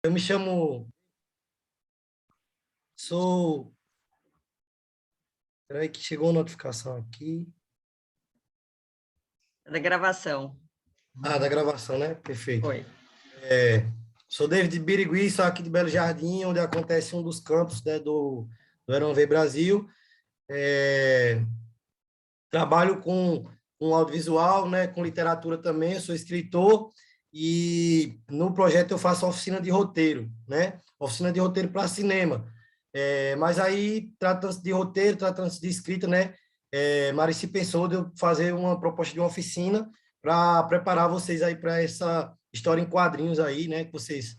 Eu me chamo... Sou... Espera aí que chegou a notificação aqui. Da gravação. Ah, da gravação, né? Perfeito. Foi. Sou David Birigui, sou aqui de Belo Jardim, onde acontece um dos campos, né, do Aeronv Brasil. Trabalho com audiovisual, né, com literatura também, eu sou escritor e no projeto eu faço oficina de roteiro, né? Oficina de roteiro para cinema. Mas aí, tratando-se de roteiro, tratando-se de escrita, né? Marici pensou de eu fazer uma proposta de uma oficina para preparar vocês aí para essa história em quadrinhos aí, né? Que vocês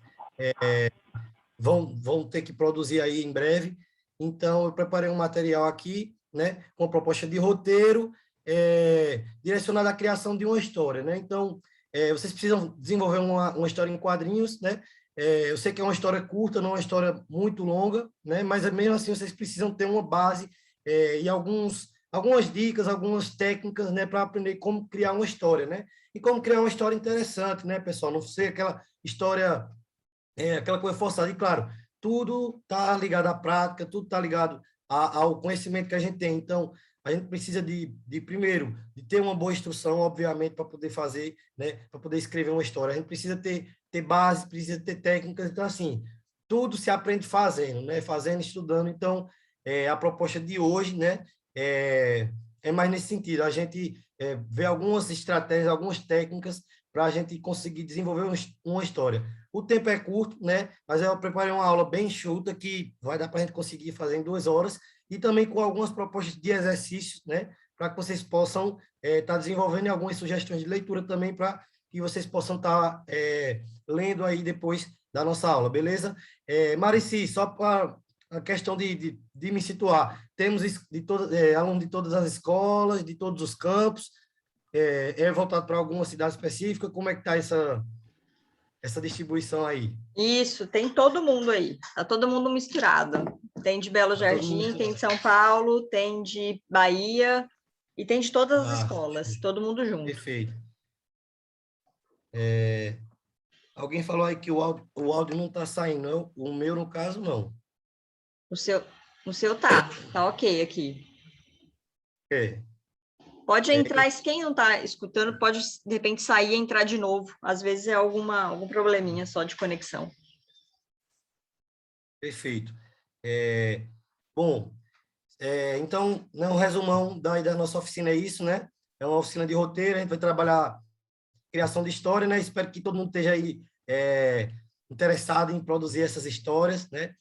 vão ter que produzir aí em breve. Então, eu preparei um material aqui, né, com a proposta de roteiro, direcionado à criação de uma história, né? Então, vocês precisam desenvolver uma história em quadrinhos, né? Eu sei que é uma história curta, não é uma história muito longa, né? Mas mesmo assim vocês precisam ter uma base e algumas dicas, algumas técnicas, né, para aprender como criar uma história, né? E como criar uma história interessante, né, pessoal? Não ser aquela história aquela coisa forçada. E, claro, tudo está ligado à prática, tudo está ligado ao conhecimento que a gente tem. Então, a gente precisa primeiro, de ter uma boa instrução, obviamente, para poder fazer, né, para poder escrever uma história. A gente precisa ter base, precisa ter técnicas. Então, assim, tudo se aprende fazendo, né? Fazendo, estudando. Então, a proposta de hoje, né, é mais nesse sentido. A gente vê algumas estratégias, algumas técnicas para a gente conseguir desenvolver uma história. O tempo é curto, né? Mas eu preparei uma aula bem enxuta que vai dar para a gente conseguir fazer em 2 horas e também com algumas propostas de exercícios, né? Para que vocês possam estar desenvolvendo algumas sugestões de leitura também para que vocês possam estar lendo aí depois da nossa aula, beleza? Marici, só para a questão de me situar, temos alunos de todas as escolas, de todos os campos, voltado para alguma cidade específica, como é que está essa distribuição aí? Isso, tem todo mundo aí. Tá todo mundo misturado. Tem de Belo Tá todo mundo Jardim, tem misturado. de São Paulo, tem de Bahia e tem de todas as Ah, escolas, todo mundo junto. perfeito. Alguém falou aí que o áudio não está saindo, não? O meu, no caso, não. O seu, o seu tá ok aqui. É, Pode é, entrar, e quem não está escutando, pode de repente sair e entrar de novo. Às vezes é algum probleminha só de conexão. perfeito. Bom, então, né, um resumão da nossa oficina é isso, né? É uma oficina de roteiro, a gente vai trabalhar criação de história, né? Espero que todo mundo esteja aí interessado em produzir essas histórias, né?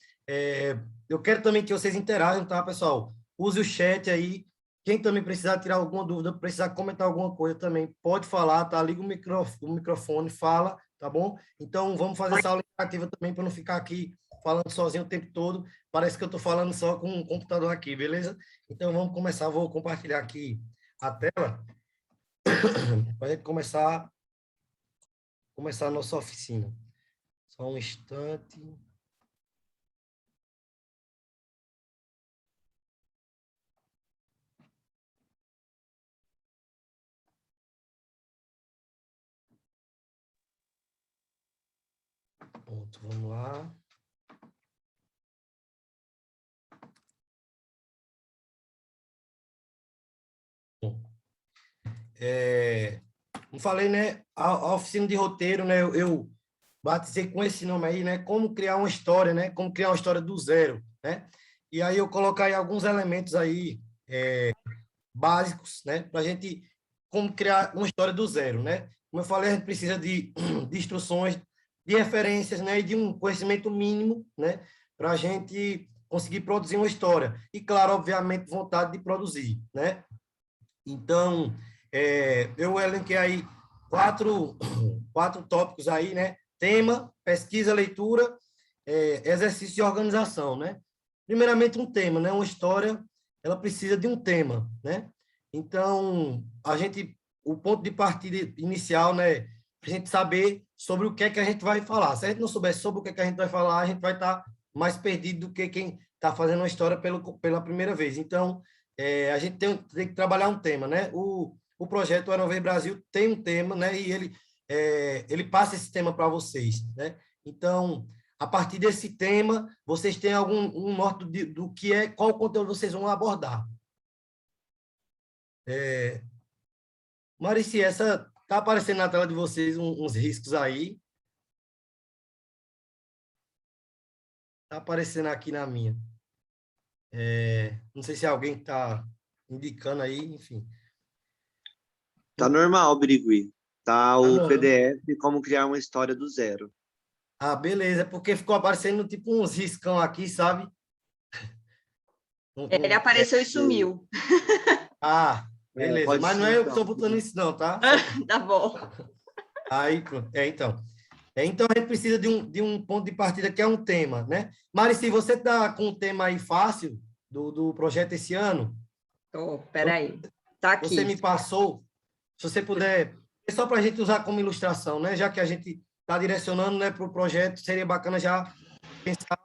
Eu quero também que vocês interajam, tá, pessoal? Use o chat aí. Quem também precisar tirar alguma dúvida, precisar comentar alguma coisa também, pode falar, tá? Liga o microfone, fala, tá bom? Então, vamos fazer essa aula interativa também para não ficar aqui falando sozinho o tempo todo. Parece que eu estou falando só com um computador aqui, beleza? Então, vamos começar. Vou compartilhar aqui a tela para a gente começar a nossa oficina. Só um instante. Pronto, vamos lá. Bom, como falei, né? A oficina de roteiro, né? Eu batizei com esse nome aí, né? Como criar uma história, né? Como criar uma história do zero, né? E aí eu coloquei alguns elementos aí básicos, né? Para a gente como criar uma história do zero, né? Como eu falei, a gente precisa de instruções, de referências, né? E de um conhecimento mínimo, né? Para a gente conseguir produzir uma história. E, claro, obviamente, vontade de produzir, né? Então, eu elenquei aí quatro tópicos aí, né? Tema, pesquisa, leitura, exercício de organização, né? Primeiramente, um tema, né? Uma história, ela precisa de um tema, né? Então, o ponto de partida inicial, né? A gente saber sobre o que é que a gente vai falar. Se a gente não souber sobre o que é que a gente vai falar, a gente vai estar mais perdido do que quem está fazendo uma história pela primeira vez. Então, a gente tem que trabalhar um tema, né? O projeto Aeronv Brasil tem um tema, né? E ele passa esse tema para vocês, né? Então, a partir desse tema, vocês têm algum norte do que é, qual conteúdo vocês vão abordar. Marici, está aparecendo na tela de vocês uns riscos aí. Está aparecendo aqui na minha. Não sei se alguém está indicando aí, enfim. Tá normal, Birigui. Tá o normal. PDF, como criar uma história do zero. Ah, beleza, porque ficou aparecendo tipo uns riscão aqui, sabe? Ele apareceu e sumiu. Ah, beleza. Mas não é eu que estou botando isso não, tá? Tá bom. Aí, pronto. Então a gente precisa de um ponto de partida que é um tema, né? Marici, você está com um tema aí fácil do projeto esse ano? Peraí. Tá aqui. Você me passou, se você puder, é só para a gente usar como ilustração, né? Já que a gente está direcionando, né, para o projeto, seria bacana já pensar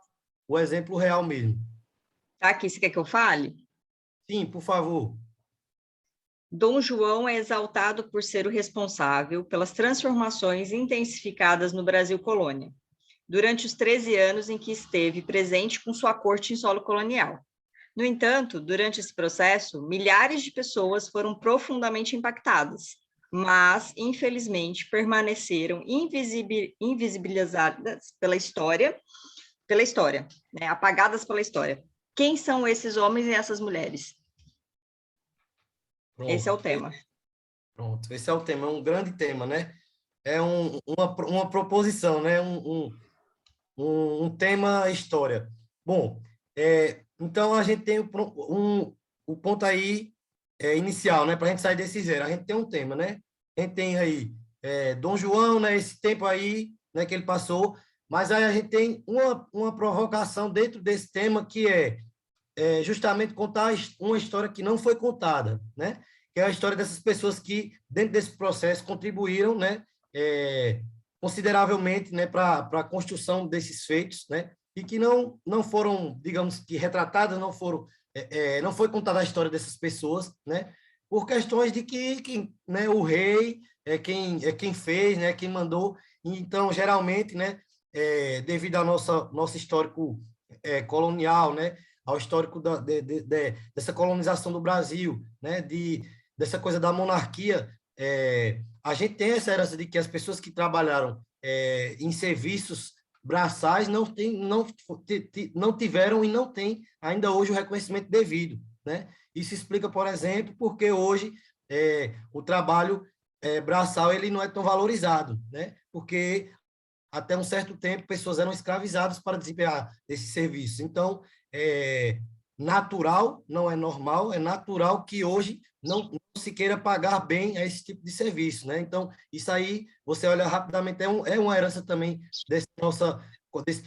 o exemplo real mesmo. Tá aqui, você quer que eu fale? Sim, por favor. Dom João é exaltado por ser o responsável pelas transformações intensificadas no Brasil colônia, durante os 13 anos em que esteve presente com sua corte em solo colonial. No entanto, durante esse processo, milhares de pessoas foram profundamente impactadas, mas, infelizmente, permaneceram invisibilizadas pela história, né? Apagadas pela história. Quem são esses homens e essas mulheres? Pronto. Esse é o tema. Pronto, esse é o tema, é um grande tema, né? É uma proposição, né? Um tema história. Bom, então a gente tem o ponto aí inicial, né? Para a gente sair desse zero. A gente tem um tema, né? A gente tem aí Dom João, né? Esse tempo aí, né? Que ele passou. Mas aí a gente tem uma provocação dentro desse tema que é justamente contar uma história que não foi contada, né? Que é a história dessas pessoas que, dentro desse processo, contribuíram, né? Consideravelmente, né? Para a construção desses feitos, né? E que não foram, digamos que retratadas, não foi contada a história dessas pessoas, né? Por questões de que né? O rei quem fez, né? Quem mandou. Então, geralmente, né? Devido ao nosso histórico colonial, né? Ao histórico dessa colonização do Brasil, né? Dessa coisa da monarquia, a gente tem essa herança de que as pessoas que trabalharam em serviços braçais não tiveram e não têm ainda hoje o reconhecimento devido, né? Isso explica, por exemplo, porque hoje o trabalho braçal ele não é tão valorizado, né? Porque até um certo tempo, pessoas eram escravizadas para desempenhar esse serviço. Então, natural, não é normal, é natural que hoje não se queira pagar bem a esse tipo de serviço, né? Então, isso aí, você olha rapidamente, é uma herança também desse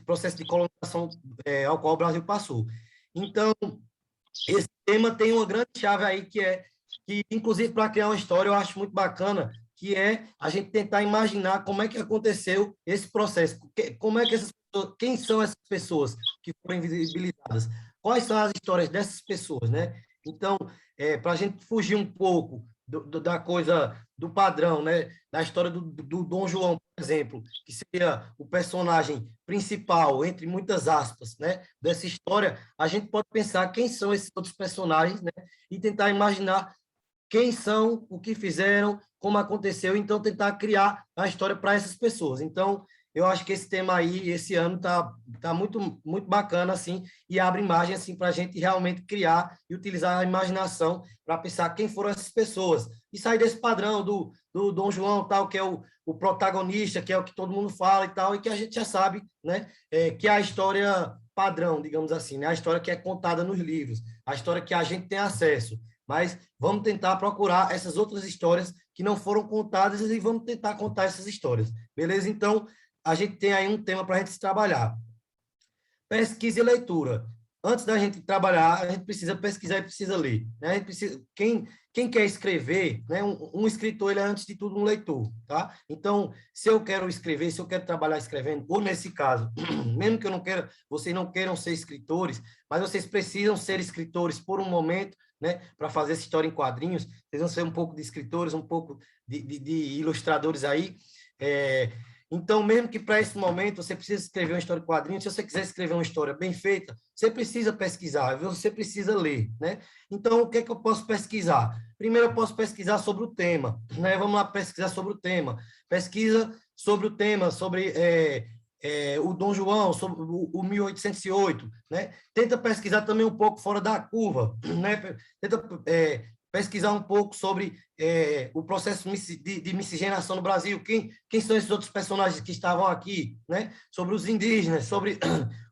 processo de colonização ao qual o Brasil passou. Então, esse tema tem uma grande chave aí que inclusive, para criar uma história, eu acho muito bacana, que é a gente tentar imaginar como é que aconteceu esse processo, como é que quem são essas pessoas que foram invisibilizadas, quais são as histórias dessas pessoas, né? Então, para a gente fugir um pouco da coisa, do padrão, né? Da história do Dom João, por exemplo, que seria o personagem principal, entre muitas aspas, né? Dessa história, a gente pode pensar quem são esses outros personagens, né? E tentar imaginar quem são, o que fizeram, como aconteceu, então tentar criar a história para essas pessoas. Então, eu acho que esse tema aí, esse ano, tá muito, muito bacana, assim, e abre imagem, assim, para a gente realmente criar e utilizar a imaginação para pensar quem foram essas pessoas. E sair desse padrão do Dom João, tal, que é o protagonista, que é o que todo mundo fala e tal, e que a gente já sabe, né, que é a história padrão, digamos assim, né, a história que é contada nos livros, a história que a gente tem acesso. Mas vamos tentar procurar essas outras histórias que não foram contadas e vamos tentar contar essas histórias. Beleza? Então, a gente tem aí um tema para a gente se trabalhar. Pesquisa e leitura. Antes da gente trabalhar, a gente precisa pesquisar e precisa ler. Né? A gente precisa, quem quer escrever, né? Um escritor, ele é, antes de tudo, um leitor. Tá? Então, se eu quero escrever, se eu quero trabalhar escrevendo, ou nesse caso, mesmo que vocês não queiram ser escritores, mas vocês precisam ser escritores por um momento, né, para fazer essa história em quadrinhos, vocês vão ser um pouco de escritores, um pouco de ilustradores aí. Então, mesmo que para esse momento você precisa escrever uma história em quadrinhos, se você quiser escrever uma história bem feita, você precisa pesquisar, você precisa ler, né? Então, o que é que eu posso pesquisar? Primeiro, eu posso pesquisar sobre o tema, né? Vamos lá pesquisar sobre o tema. Pesquisa sobre o tema, sobre o Dom João, sobre o 1808, né? Tenta pesquisar também um pouco fora da curva, né? Tenta pesquisar um pouco sobre o processo de miscigenação no Brasil, quem são esses outros personagens que estavam aqui, né? Sobre os indígenas, sobre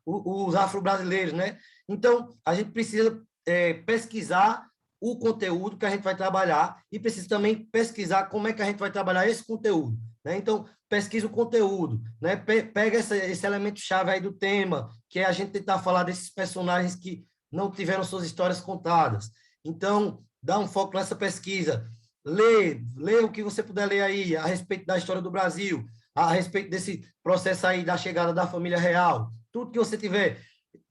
os afro-brasileiros, né? Então, a gente precisa pesquisar o conteúdo que a gente vai trabalhar e precisa também pesquisar como é que a gente vai trabalhar esse conteúdo, né? Então, pesquisa o conteúdo, né? Pega esse elemento-chave aí do tema, que é a gente tentar falar desses personagens que não tiveram suas histórias contadas. Então, dá um foco nessa pesquisa. Lê o que você puder ler aí a respeito da história do Brasil, a respeito desse processo aí da chegada da família real, tudo que você tiver,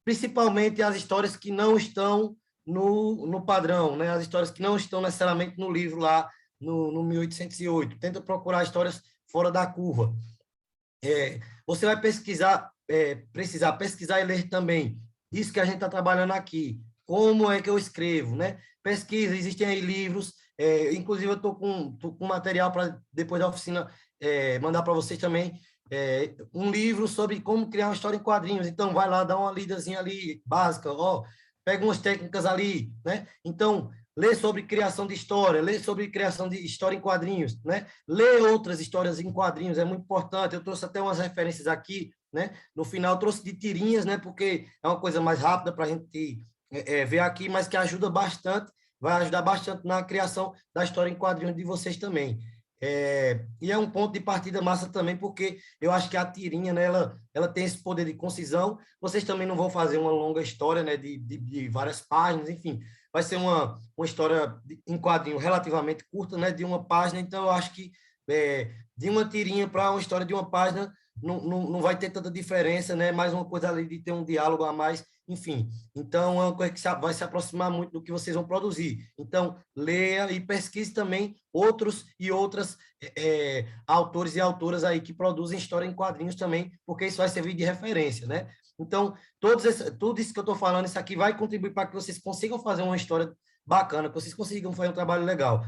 principalmente as histórias que não estão no padrão, né? As histórias que não estão necessariamente no livro lá, no 1808. Tenta procurar histórias fora da curva. Você vai precisar pesquisar e ler também isso que a gente está trabalhando aqui. Como é que eu escrevo, né? Pesquisa, existem aí livros, inclusive eu estou com material para, depois da oficina, mandar para vocês também, um livro sobre como criar uma história em quadrinhos. Então, vai lá, dá uma lidazinha ali, básica, pega umas técnicas ali, né? Então, lê sobre criação de história, lê sobre criação de história em quadrinhos, né? Lê outras histórias em quadrinhos, é muito importante. Eu trouxe até umas referências aqui, né? No final, trouxe de tirinhas, né? Porque é uma coisa mais rápida para a gente ver aqui, mas que ajuda bastante, vai ajudar bastante na criação da história em quadrinhos de vocês também. E é um ponto de partida massa também, porque eu acho que a tirinha, né, ela tem esse poder de concisão. Vocês também não vão fazer uma longa história, né, de várias páginas, enfim, vai ser uma história em quadrinho relativamente curta, né, de uma página. Então, eu acho que de uma tirinha para uma história de uma página não vai ter tanta diferença, né, mais uma coisa ali de ter um diálogo a mais, enfim. Então, é uma coisa que vai se aproximar muito do que vocês vão produzir. Então, leia e pesquise também outros e outras autores e autoras aí que produzem história em quadrinhos também, porque isso vai servir de referência, né? Então, tudo isso que eu estou falando, isso aqui vai contribuir para que vocês consigam fazer uma história bacana, que vocês consigam fazer um trabalho legal.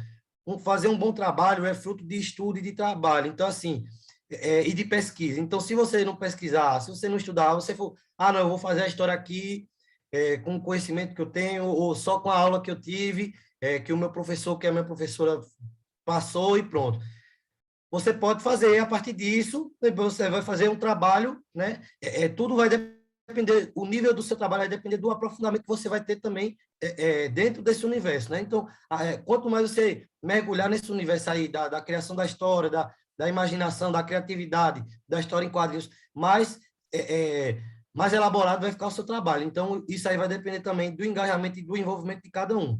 Fazer um bom trabalho é fruto de estudo e de trabalho. Então, assim, e de pesquisa. Então, se você não pesquisar, se você não estudar, você for, não, eu vou fazer a história aqui com o conhecimento que eu tenho, ou só com a aula que eu tive, que o meu professor, que a minha professora passou e pronto. Você pode fazer a partir disso, depois você vai fazer um trabalho, né? Tudo vai depender, o nível do seu trabalho vai depender do aprofundamento que você vai ter também dentro desse universo, né? Então, quanto mais você mergulhar nesse universo aí da criação da história, da imaginação, da criatividade, da história em quadrinhos, mais elaborado vai ficar o seu trabalho. Então, isso aí vai depender também do engajamento e do envolvimento de cada um.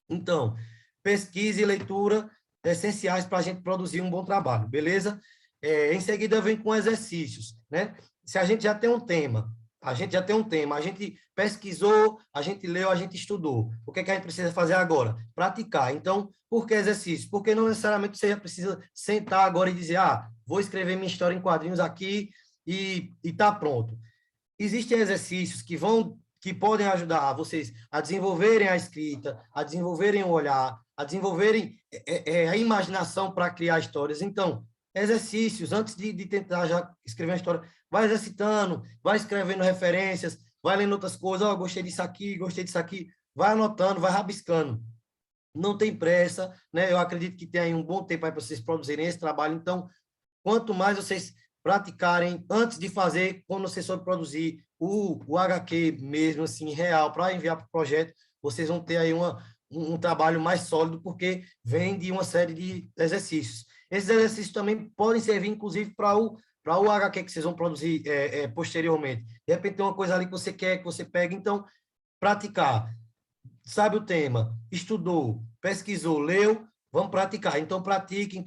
Então, pesquisa e leitura essenciais para a gente produzir um bom trabalho, beleza? Em seguida, vem com exercícios, né? Se a gente já tem um tema, a gente pesquisou, a gente leu, a gente estudou. O que é que a gente precisa fazer agora? Praticar. Então, por que exercício? Porque não necessariamente você já precisa sentar agora e dizer, vou escrever minha história em quadrinhos aqui e tá pronto. Existem exercícios que podem ajudar vocês a desenvolverem a escrita, a desenvolverem o olhar, a desenvolverem a imaginação para criar histórias. Então, exercícios, antes de tentar já escrever uma história, vai exercitando, vai escrevendo referências, vai lendo outras coisas, gostei disso aqui, vai anotando, vai rabiscando. Não tem pressa, né? Eu acredito que tem aí um bom tempo aí para vocês produzirem esse trabalho. Então, quanto mais vocês praticarem antes de fazer, quando vocês forem produzir o HQ mesmo, assim, real, para enviar para o projeto, vocês vão ter aí um trabalho mais sólido, porque vem de uma série de exercícios. Esses exercícios também podem servir, inclusive, para o HQ que vocês vão produzir posteriormente. De repente, tem uma coisa ali que você quer, que você pega, então, praticar. Sabe o tema, estudou, pesquisou, leu, vamos praticar. Então, pratiquem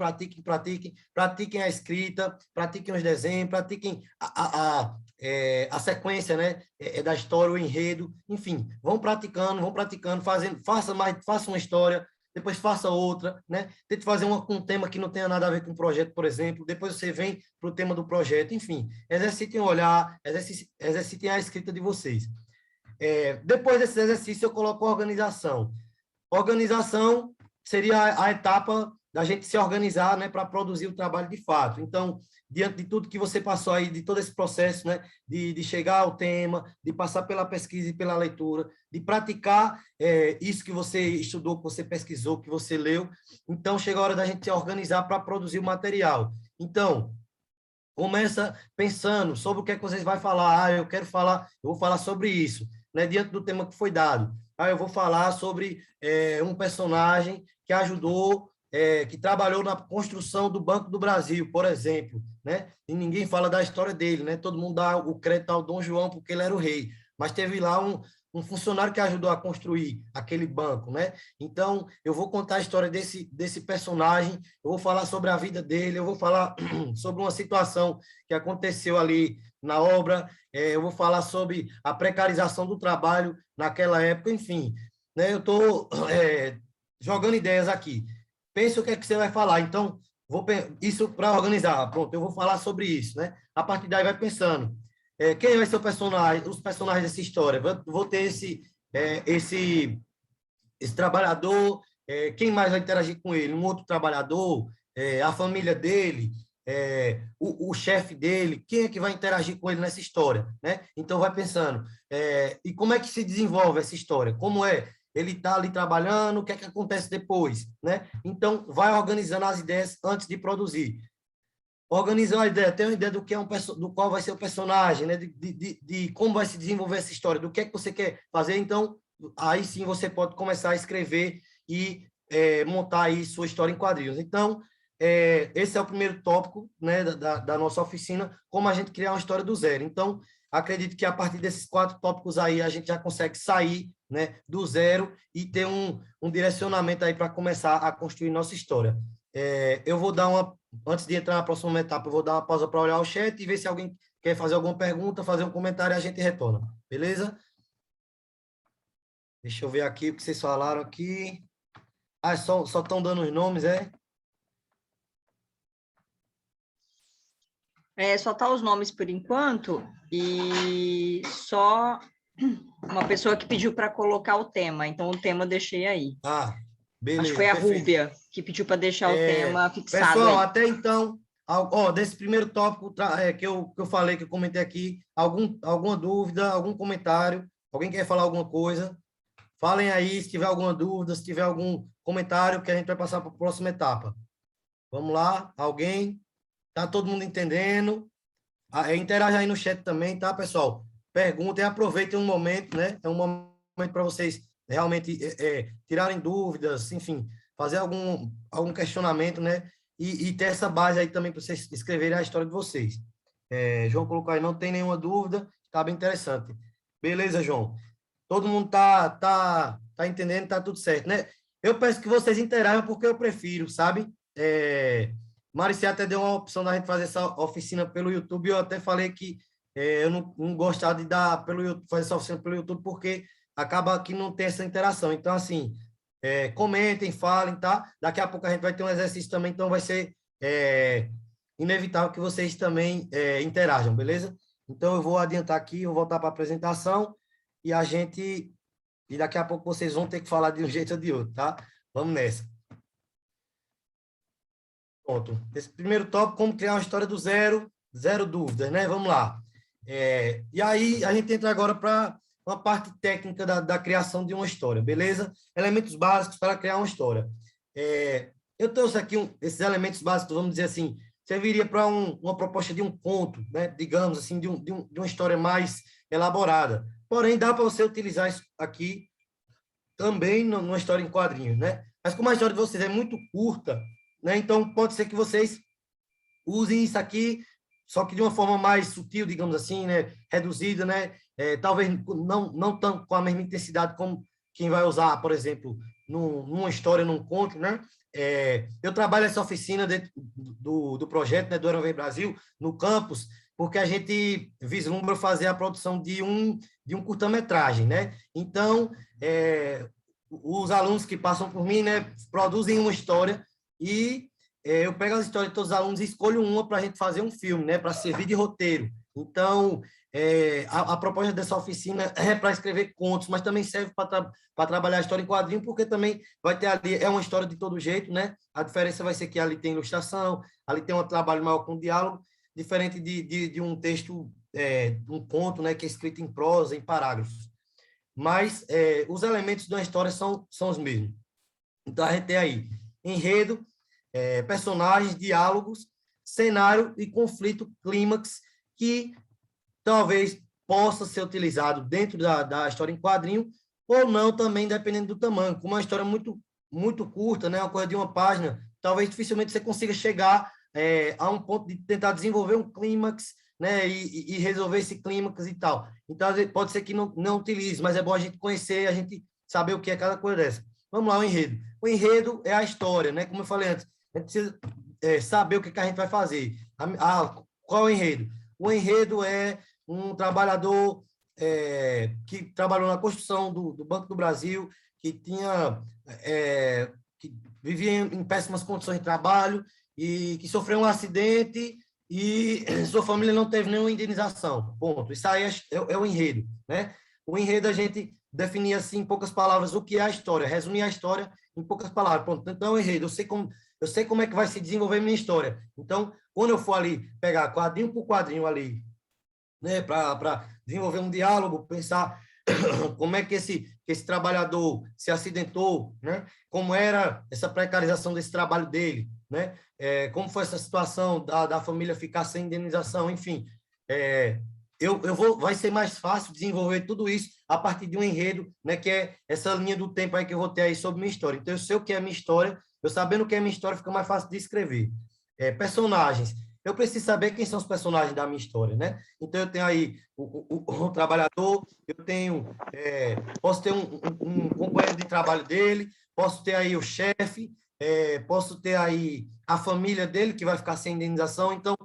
a escrita, pratiquem os desenhos, pratiquem a sequência, né, da história, o enredo, enfim, vão praticando, façam uma história, depois faça outra, né? Tente fazer um tema que não tenha nada a ver com o projeto, por exemplo, depois você vem para o tema do projeto, enfim, exercitem o olhar, exercitem a escrita de vocês. Depois desse exercício, eu coloco a organização. Organização seria a etapa da gente se organizar, né, para produzir o trabalho de fato. Então, diante de tudo que você passou aí, de todo esse processo, né, de chegar ao tema, de passar pela pesquisa e pela leitura, de praticar isso que você estudou, que você pesquisou, que você leu, então chega a hora da gente se organizar para produzir o material. Então, começa pensando sobre o que é que vocês vão falar. Eu vou falar sobre isso, né, diante do tema que foi dado. Eu vou falar sobre um personagem que ajudou, que trabalhou na construção do Banco do Brasil, por exemplo, né? E ninguém fala da história dele, né? Todo mundo dá o crédito ao Dom João porque ele era o rei, mas teve lá um funcionário que ajudou a construir aquele banco, né? Então, eu vou contar a história desse personagem, eu vou falar sobre a vida dele, eu vou falar sobre uma situação que aconteceu ali na obra, eu vou falar sobre a precarização do trabalho naquela época, enfim, né? Eu estou jogando ideias aqui. Pense o que é que você vai falar. Então, isso para organizar. Pronto, eu vou falar sobre isso, né? A partir daí vai pensando. Quem vai ser o personagem, os personagens dessa história? Vou ter esse trabalhador, quem mais vai interagir com ele? Um outro trabalhador, a família dele, o chefe dele, quem é que vai interagir com ele nessa história, né? Então, vai pensando. E como é que se desenvolve essa história? Como é? Ele está ali trabalhando, o que é que acontece depois, né? Então, vai organizando as ideias antes de produzir. Organizar a ideia, ter uma ideia do que do qual vai ser o personagem, né? De como vai se desenvolver essa história, do que é que você quer fazer. Então, aí sim você pode começar a escrever e montar aí sua história em quadrinhos. Então, esse é o primeiro tópico, né, da nossa oficina, como a gente criar uma história do zero. Então, acredito que a partir desses 4 tópicos aí a gente já consegue sair, né, do zero e ter um direcionamento aí para começar a construir nossa história. Eu vou dar antes de entrar na próxima etapa, eu vou dar uma pausa para olhar o chat e ver se alguém quer fazer alguma pergunta, fazer um comentário e a gente retorna. Beleza? Deixa eu ver aqui o que vocês falaram aqui. Só estão dando os nomes, Só tá os nomes por enquanto e só uma pessoa que pediu para colocar o tema, então o tema eu deixei aí. Beleza. Acho que foi a perfeito. Rúbia que pediu para deixar o tema fixado. Pessoal, aí. até então, desse primeiro tópico que eu falei, que eu comentei aqui, alguma dúvida, algum comentário? Alguém quer falar alguma coisa? Falem aí se tiver alguma dúvida, se tiver algum comentário, que a gente vai passar para a próxima etapa. Vamos lá? Alguém? Tá todo mundo entendendo? Interaja aí no chat também, tá, pessoal? Perguntem, aproveitem um momento, né? É um momento para vocês realmente tirarem dúvidas, enfim, fazer algum questionamento, né? E ter essa base aí também para vocês escreverem a história de vocês. João colocou aí, não tem nenhuma dúvida, tá bem interessante. Beleza, João? Todo mundo tá entendendo, tá tudo certo, né? Eu peço que vocês interajam porque eu prefiro, sabe? Maricia até deu uma opção da gente fazer essa oficina pelo YouTube, eu até falei que eu não gostava de dar fazer essa oficina pelo YouTube, porque acaba que não tem essa interação. Então, assim, comentem, falem, tá? Daqui a pouco a gente vai ter um exercício também, então vai ser inevitável que vocês também interajam, beleza? Então, eu vou adiantar aqui, vou voltar para a apresentação, e daqui a pouco vocês vão ter que falar de um jeito ou de outro, tá? Vamos nessa. Pronto. Esse primeiro tópico, como criar uma história do zero dúvidas, né? Vamos lá. E aí, a gente entra agora para uma parte técnica da criação de uma história, beleza? Elementos básicos para criar uma história. Eu trouxe aqui esses elementos básicos, vamos dizer assim, serviria para uma proposta de um conto, né? Digamos assim, de uma história mais elaborada. Porém, dá para você utilizar isso aqui também numa história em quadrinhos, né? Mas como a história de vocês é muito curta, né? Então, pode ser que vocês usem isso aqui, só que de uma forma mais sutil, digamos assim, né? Reduzida, né? Talvez não tão com a mesma intensidade como quem vai usar, por exemplo, numa história, num conto, né? Eu trabalho essa oficina dentro do projeto, né, do Aranvei Brasil, no campus, porque a gente vislumbra fazer a produção de um curta-metragem, né? Então, os alunos que passam por mim, né, produzem uma história e eu pego as histórias de todos os alunos e escolho uma para a gente fazer um filme, né, para servir de roteiro. Então, a proposta dessa oficina é para escrever contos, mas também serve para trabalhar a história em quadrinho, porque também vai ter ali, é uma história de todo jeito, né? A diferença vai ser que ali tem ilustração, ali tem um trabalho maior com diálogo, diferente de um texto, um conto, né, que é escrito em prosa, em parágrafos. Mas os elementos da história são os mesmos. Então, a gente tem aí enredo, personagens, diálogos, cenário e conflito, clímax, que talvez possa ser utilizado dentro da história em quadrinho, ou não também, dependendo do tamanho. Como é uma história muito curta, né, uma coisa de uma página, talvez dificilmente você consiga chegar a um ponto de tentar desenvolver um clímax, né, e resolver esse clímax e tal. Então, pode ser que não utilize, mas é bom a gente conhecer, a gente saber o que é cada coisa dessa. Vamos lá, o enredo. O enredo é a história, né? Como eu falei antes, a gente precisa saber o que a gente vai fazer. Qual é o enredo? O enredo é um trabalhador que trabalhou na construção do Banco do Brasil, que vivia em péssimas condições de trabalho e que sofreu um acidente e sua família não teve nenhuma indenização. Ponto. Isso aí é o enredo, né? O enredo a gente definir assim em poucas palavras o que é a história, resumir a história em poucas palavras. Ponto. Então, o enredo, eu sei como é que vai se desenvolver minha história. Então, quando eu for ali pegar quadrinho por quadrinho ali, né, para desenvolver um diálogo, pensar como é que esse trabalhador se acidentou, né? Como era essa precarização desse trabalho dele, né? Como foi essa situação da família ficar sem indenização, enfim. Vai ser mais fácil desenvolver tudo isso a partir de um enredo, né? Que é essa linha do tempo aí que eu vou ter aí sobre minha história. Então, eu sei o que é minha história, eu sabendo o que é minha história, fica mais fácil de escrever. Personagens. Eu preciso saber quem são os personagens da minha história, né? Então, eu tenho aí o trabalhador, posso ter um companheiro de trabalho dele, posso ter aí o chefe, posso ter aí a família dele, que vai ficar sem indenização. Então,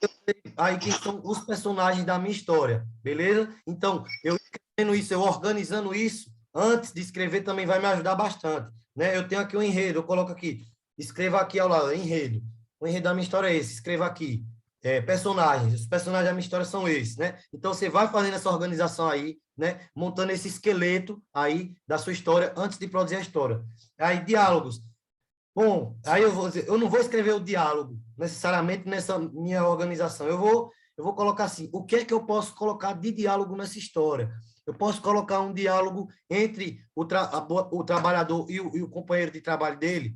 eu sei aí quem são os personagens da minha história, beleza? Então, eu escrevendo isso, eu organizando isso, antes de escrever também vai me ajudar bastante, né? Eu tenho aqui um enredo, eu coloco aqui, escreva aqui ao lado, enredo. O enredo da minha história é esse, escreva aqui. Personagens, os personagens da minha história são esses, né? Então, você vai fazendo essa organização aí, né? Montando esse esqueleto aí da sua história antes de produzir a história. Aí, diálogos. Bom, aí eu não vou escrever o diálogo necessariamente nessa minha organização. Eu vou colocar assim, o que é que eu posso colocar de diálogo nessa história? Eu posso colocar um diálogo entre o trabalhador e o companheiro de trabalho dele?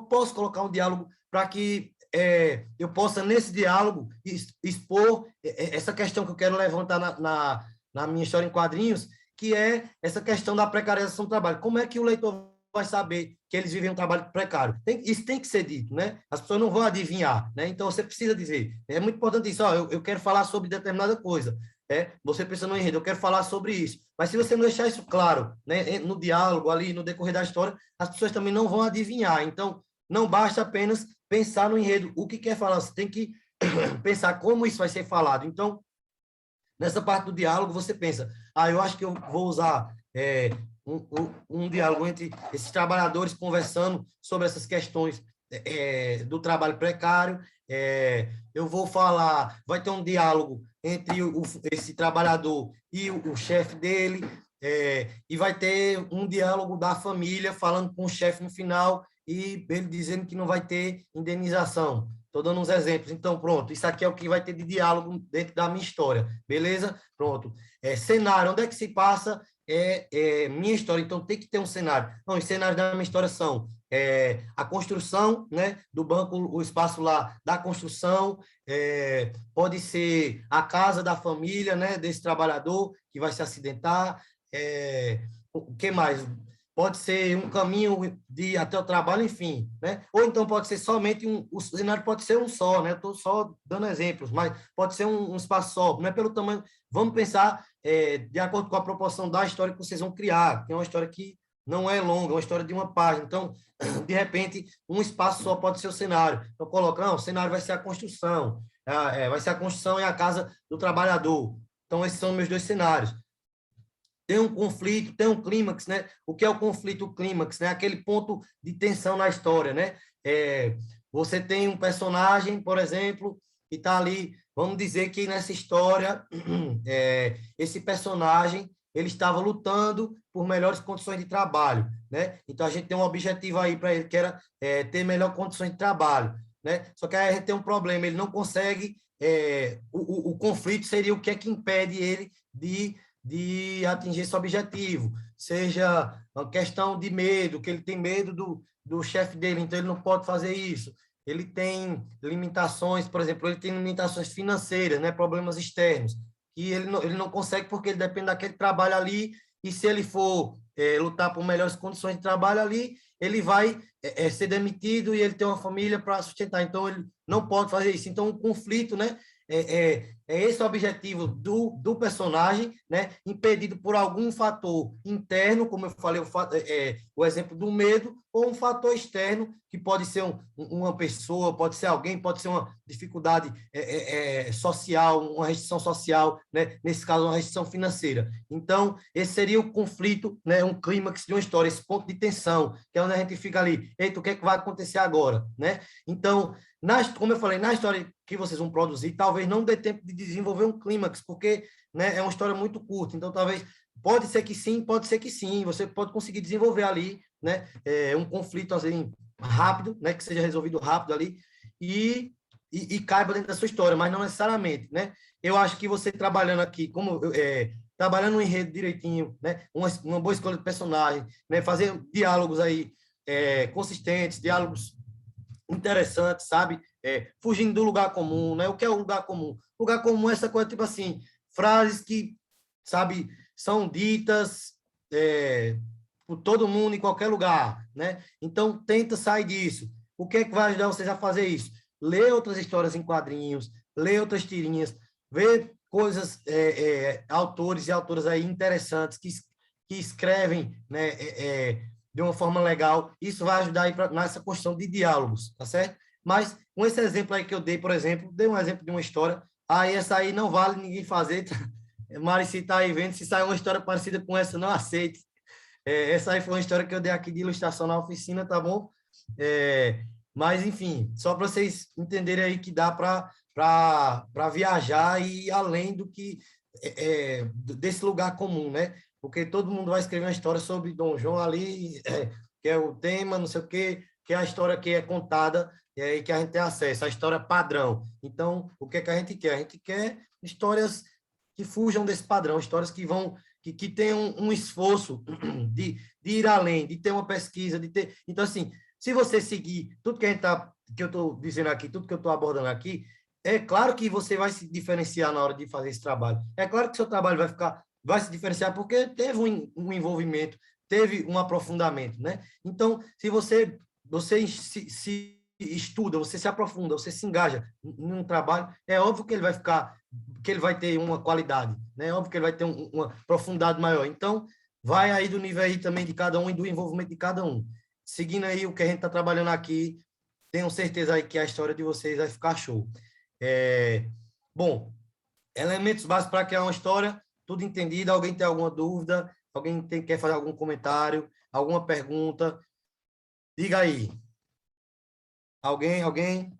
Posso colocar um diálogo para que eu possa, nesse diálogo, expor essa questão que eu quero levantar na minha história em quadrinhos, que é essa questão da precarização do trabalho. Como é que o leitor vai saber que eles vivem um trabalho precário? Isso tem que ser dito, né? As pessoas não vão adivinhar, né? Então, você precisa dizer. É muito importante isso. Eu quero falar sobre determinada coisa. Você pensa no enredo, eu quero falar sobre isso. Mas se você não deixar isso claro, né, no diálogo, ali, no decorrer da história, as pessoas também não vão adivinhar. Então, não basta apenas pensar no enredo. O que quer falar? Você tem que pensar como isso vai ser falado. Então, nessa parte do diálogo, você pensa, eu acho que eu vou usar um diálogo entre esses trabalhadores conversando sobre essas questões do trabalho precário. Eu vou falar, vai ter um diálogo entre esse trabalhador e o chefe dele, e vai ter um diálogo da família falando com o chefe no final e ele dizendo que não vai ter indenização. Estou dando uns exemplos. Então, pronto, isso aqui é o que vai ter de diálogo dentro da minha história, beleza? Pronto. Cenário, onde é que se passa minha história? Então, tem que ter um cenário. Não, os cenários da minha história são a construção, né, do banco, o espaço lá da construção, pode ser a casa da família, né, desse trabalhador que vai se acidentar, o que mais? Pode ser um caminho de ir até o trabalho, enfim, né? Ou então pode ser somente o cenário pode ser um só, né? Estou só dando exemplos, mas pode ser um espaço só, não é pelo tamanho. Vamos pensar de acordo com a proporção da história que vocês vão criar. Tem uma história que não é longa, é uma história de uma página. Então, de repente, um espaço só pode ser o cenário. Então, coloca, não, o cenário vai ser a construção. Vai ser a construção e a casa do trabalhador. Então, esses são meus dois cenários. tem um conflito, tem um clímax, né? O que é o conflito, o clímax, né? Aquele ponto de tensão na história, né? Você tem um personagem, por exemplo, que está ali, vamos dizer que nessa história, esse personagem, ele estava lutando por melhores condições de trabalho, né? Então, a gente tem um objetivo aí para ele, que era ter melhores condições de trabalho, né? Só que aí a gente tem um problema, ele não consegue, o conflito seria o que é que impede ele de atingir esse objetivo, seja uma questão de medo, que ele tem medo do chefe dele, então ele não pode fazer isso. Ele tem limitações, por exemplo, ele tem limitações financeiras, né, problemas externos, que ele não consegue porque ele depende daquele trabalho ali, e se ele for lutar por melhores condições de trabalho ali, ele vai ser demitido e ele tem uma família para sustentar, então ele não pode fazer isso. Então, o conflito, né, é esse o objetivo do personagem, né? Impedido por algum fator interno, como eu falei, o exemplo do medo, ou um fator externo, que pode ser uma pessoa, pode ser alguém, pode ser uma dificuldade social, uma restrição social, né? Nesse caso, uma restrição financeira. Então, esse seria o conflito, né? Um clímax de uma história, esse ponto de tensão, que é onde a gente fica ali, eita, o que é que vai acontecer agora, né? Então, como eu falei, na história que vocês vão produzir, talvez não dê tempo de desenvolver um clímax, porque, né, é uma história muito curta, então talvez, pode ser que sim, você pode conseguir desenvolver ali, né, um conflito assim, rápido, né, que seja resolvido rápido ali, e caiba dentro da sua história, mas não necessariamente, né? Eu acho que você trabalhando aqui, trabalhando no enredo direitinho, né, uma boa escolha de personagem, né, fazer diálogos aí consistentes, diálogos interessante, sabe? Fugindo do lugar comum, né? O que é o lugar comum? Lugar comum é essa coisa, tipo assim, frases que, sabe, são ditas por todo mundo, em qualquer lugar, né? Então, tenta sair disso. O que é que vai ajudar vocês a fazer isso? Ler outras histórias em quadrinhos, ler outras tirinhas, ver coisas, autores e autoras aí interessantes que escrevem, né, de uma forma legal, isso vai ajudar aí nessa questão de diálogos, tá certo? Mas com esse exemplo aí que eu dei, por exemplo, dei um exemplo de uma história, aí essa aí não vale ninguém fazer, tá? Mari, se tá aí vendo, se sair uma história parecida com essa, não aceite. Essa aí foi uma história que eu dei aqui de ilustração na oficina, tá bom? Mas, enfim, só para vocês entenderem aí que dá para viajar e ir além do que desse lugar comum, né? Porque todo mundo vai escrever uma história sobre Dom João ali, que é o tema, não sei o quê, que é a história que é contada e que a gente tem acesso, a história padrão. Então, o que é que a gente quer? A gente quer histórias que fujam desse padrão, histórias que tenham um esforço de ir além, de ter uma pesquisa, de ter... Então, assim, se você seguir tudo que que eu estou dizendo aqui, tudo que eu estou abordando aqui, é claro que você vai se diferenciar na hora de fazer esse trabalho. É claro que seu trabalho vai se diferenciar porque teve um envolvimento, teve um aprofundamento, né? Então, se você se estuda, você se aprofunda, você se engaja num trabalho, é óbvio que ele vai ter uma qualidade, né? É óbvio que ele vai ter uma profundidade maior. Então, vai aí do nível aí também de cada um e do envolvimento de cada um. Seguindo aí o que a gente está trabalhando aqui, tenho certeza aí que a história de vocês vai ficar show. Bom, elementos básicos para criar uma história, tudo entendido. Alguém tem alguma dúvida? Alguém quer fazer algum comentário? Alguma pergunta? Diga aí. Alguém?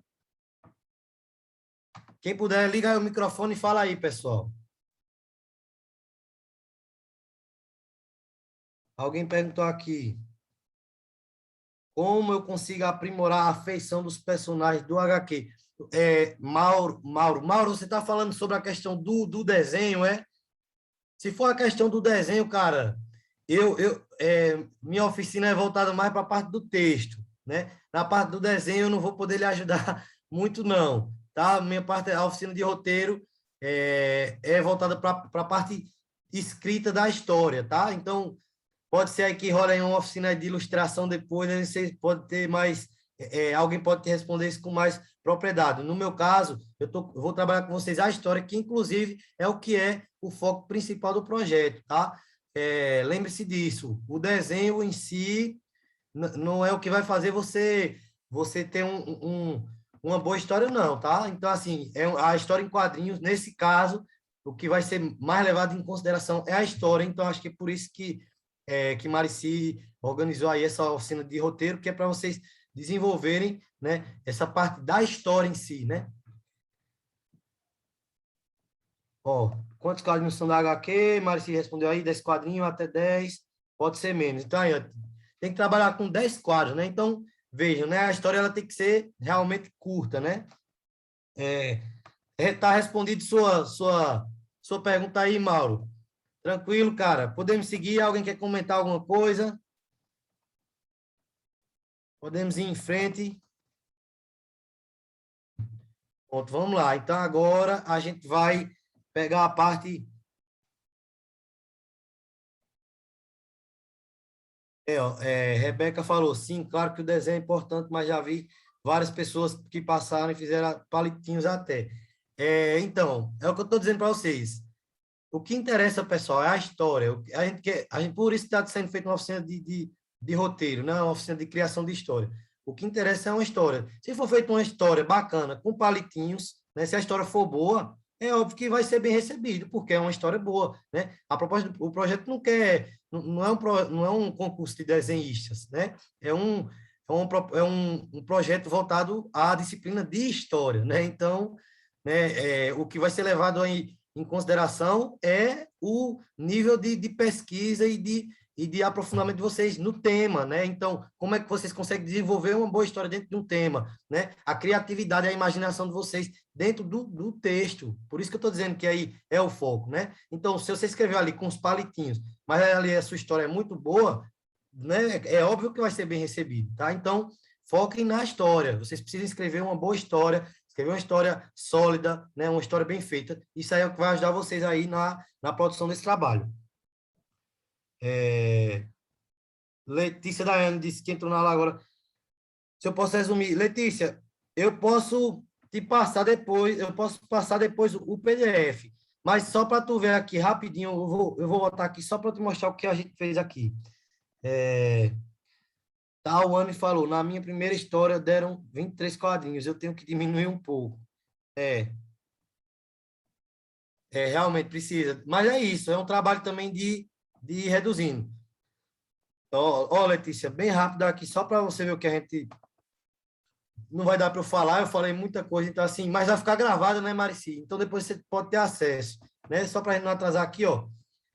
Quem puder, liga aí o microfone e fala aí, pessoal. Alguém perguntou aqui. Como eu consigo aprimorar a feição dos personagens do HQ? Mauro, você está falando sobre a questão do desenho, é? Se for a questão do desenho, cara, minha oficina é voltada mais para a parte do texto, né? Na parte do desenho eu não vou poder lhe ajudar muito, não, tá? Minha parte, a oficina de roteiro é voltada para a parte escrita da história, tá? Então, pode ser aí que rola em uma oficina de ilustração depois, aí você pode ter mais, alguém pode te responder isso com mais propriedade. No meu caso, eu vou trabalhar com vocês a história, que inclusive é o que é o foco principal do projeto, tá? Lembre-se disso, o desenho em si não é o que vai fazer você ter uma boa história, não, tá? Então, assim, a história em quadrinhos, nesse caso, o que vai ser mais levado em consideração é a história. Então, acho que é por isso que Marici organizou aí essa oficina de roteiro, que é para vocês desenvolverem, né, essa parte da história em si, né? Ó, quantos quadrinhos são da HQ? Marici respondeu aí, 10 quadrinhos até 10, pode ser menos. Então, aí, ó, tem que trabalhar com 10 quadros, né? Então, vejam, né? A história ela tem que ser realmente curta, né? Tá respondido sua pergunta aí, Mauro. Tranquilo, cara. Podemos seguir? Alguém quer comentar alguma coisa? Podemos ir em frente. Pronto, vamos lá. Então, agora a gente vai pegar a parte... Rebeca falou, sim, claro que o desenho é importante, mas já vi várias pessoas que passaram e fizeram palitinhos até. Então, é o que eu estou dizendo para vocês. O que interessa, pessoal, é a história. Por isso está sendo feita uma oficina de roteiro, né? Uma oficina de criação de história. O que interessa é uma história. Se for feita uma história bacana, com palitinhos, né? Se a história for boa, é óbvio que vai ser bem recebido, porque é uma história boa, né? A proposta, o projeto não é um concurso de desenhistas, né? É um projeto voltado à disciplina de história, né? Então, né, o que vai ser levado aí em consideração é o nível de pesquisa e de aprofundamento de vocês no tema, né? Então, como é que vocês conseguem desenvolver uma boa história dentro de um tema, né? A criatividade e a imaginação de vocês dentro do texto. Por isso que eu estou dizendo que aí é o foco, né? Então, se você escrever ali com os palitinhos, mas ali a sua história é muito boa, né? É óbvio que vai ser bem recebido, tá? Então, foquem na história. Vocês precisam escrever uma boa história, escrever uma história sólida, né? Uma história bem feita. Isso aí é o que vai ajudar vocês aí na produção desse trabalho. Letícia Daiane disse que entrou na aula agora. Se eu posso resumir, Letícia, eu posso passar depois o PDF, mas só para tu ver aqui rapidinho, eu vou botar aqui só para te mostrar o que a gente fez aqui. Tawane falou, na minha primeira história deram 23 quadrinhos, eu tenho que diminuir um pouco. Realmente precisa. Mas é isso, é um trabalho também de ir reduzindo. Ó, Letícia, bem rápido aqui, só para você ver o que a gente... Não vai dar para eu falar, eu falei muita coisa, então assim, mas vai ficar gravado, né, Marici? Então depois você pode ter acesso, né? Só para a gente não atrasar aqui, ó.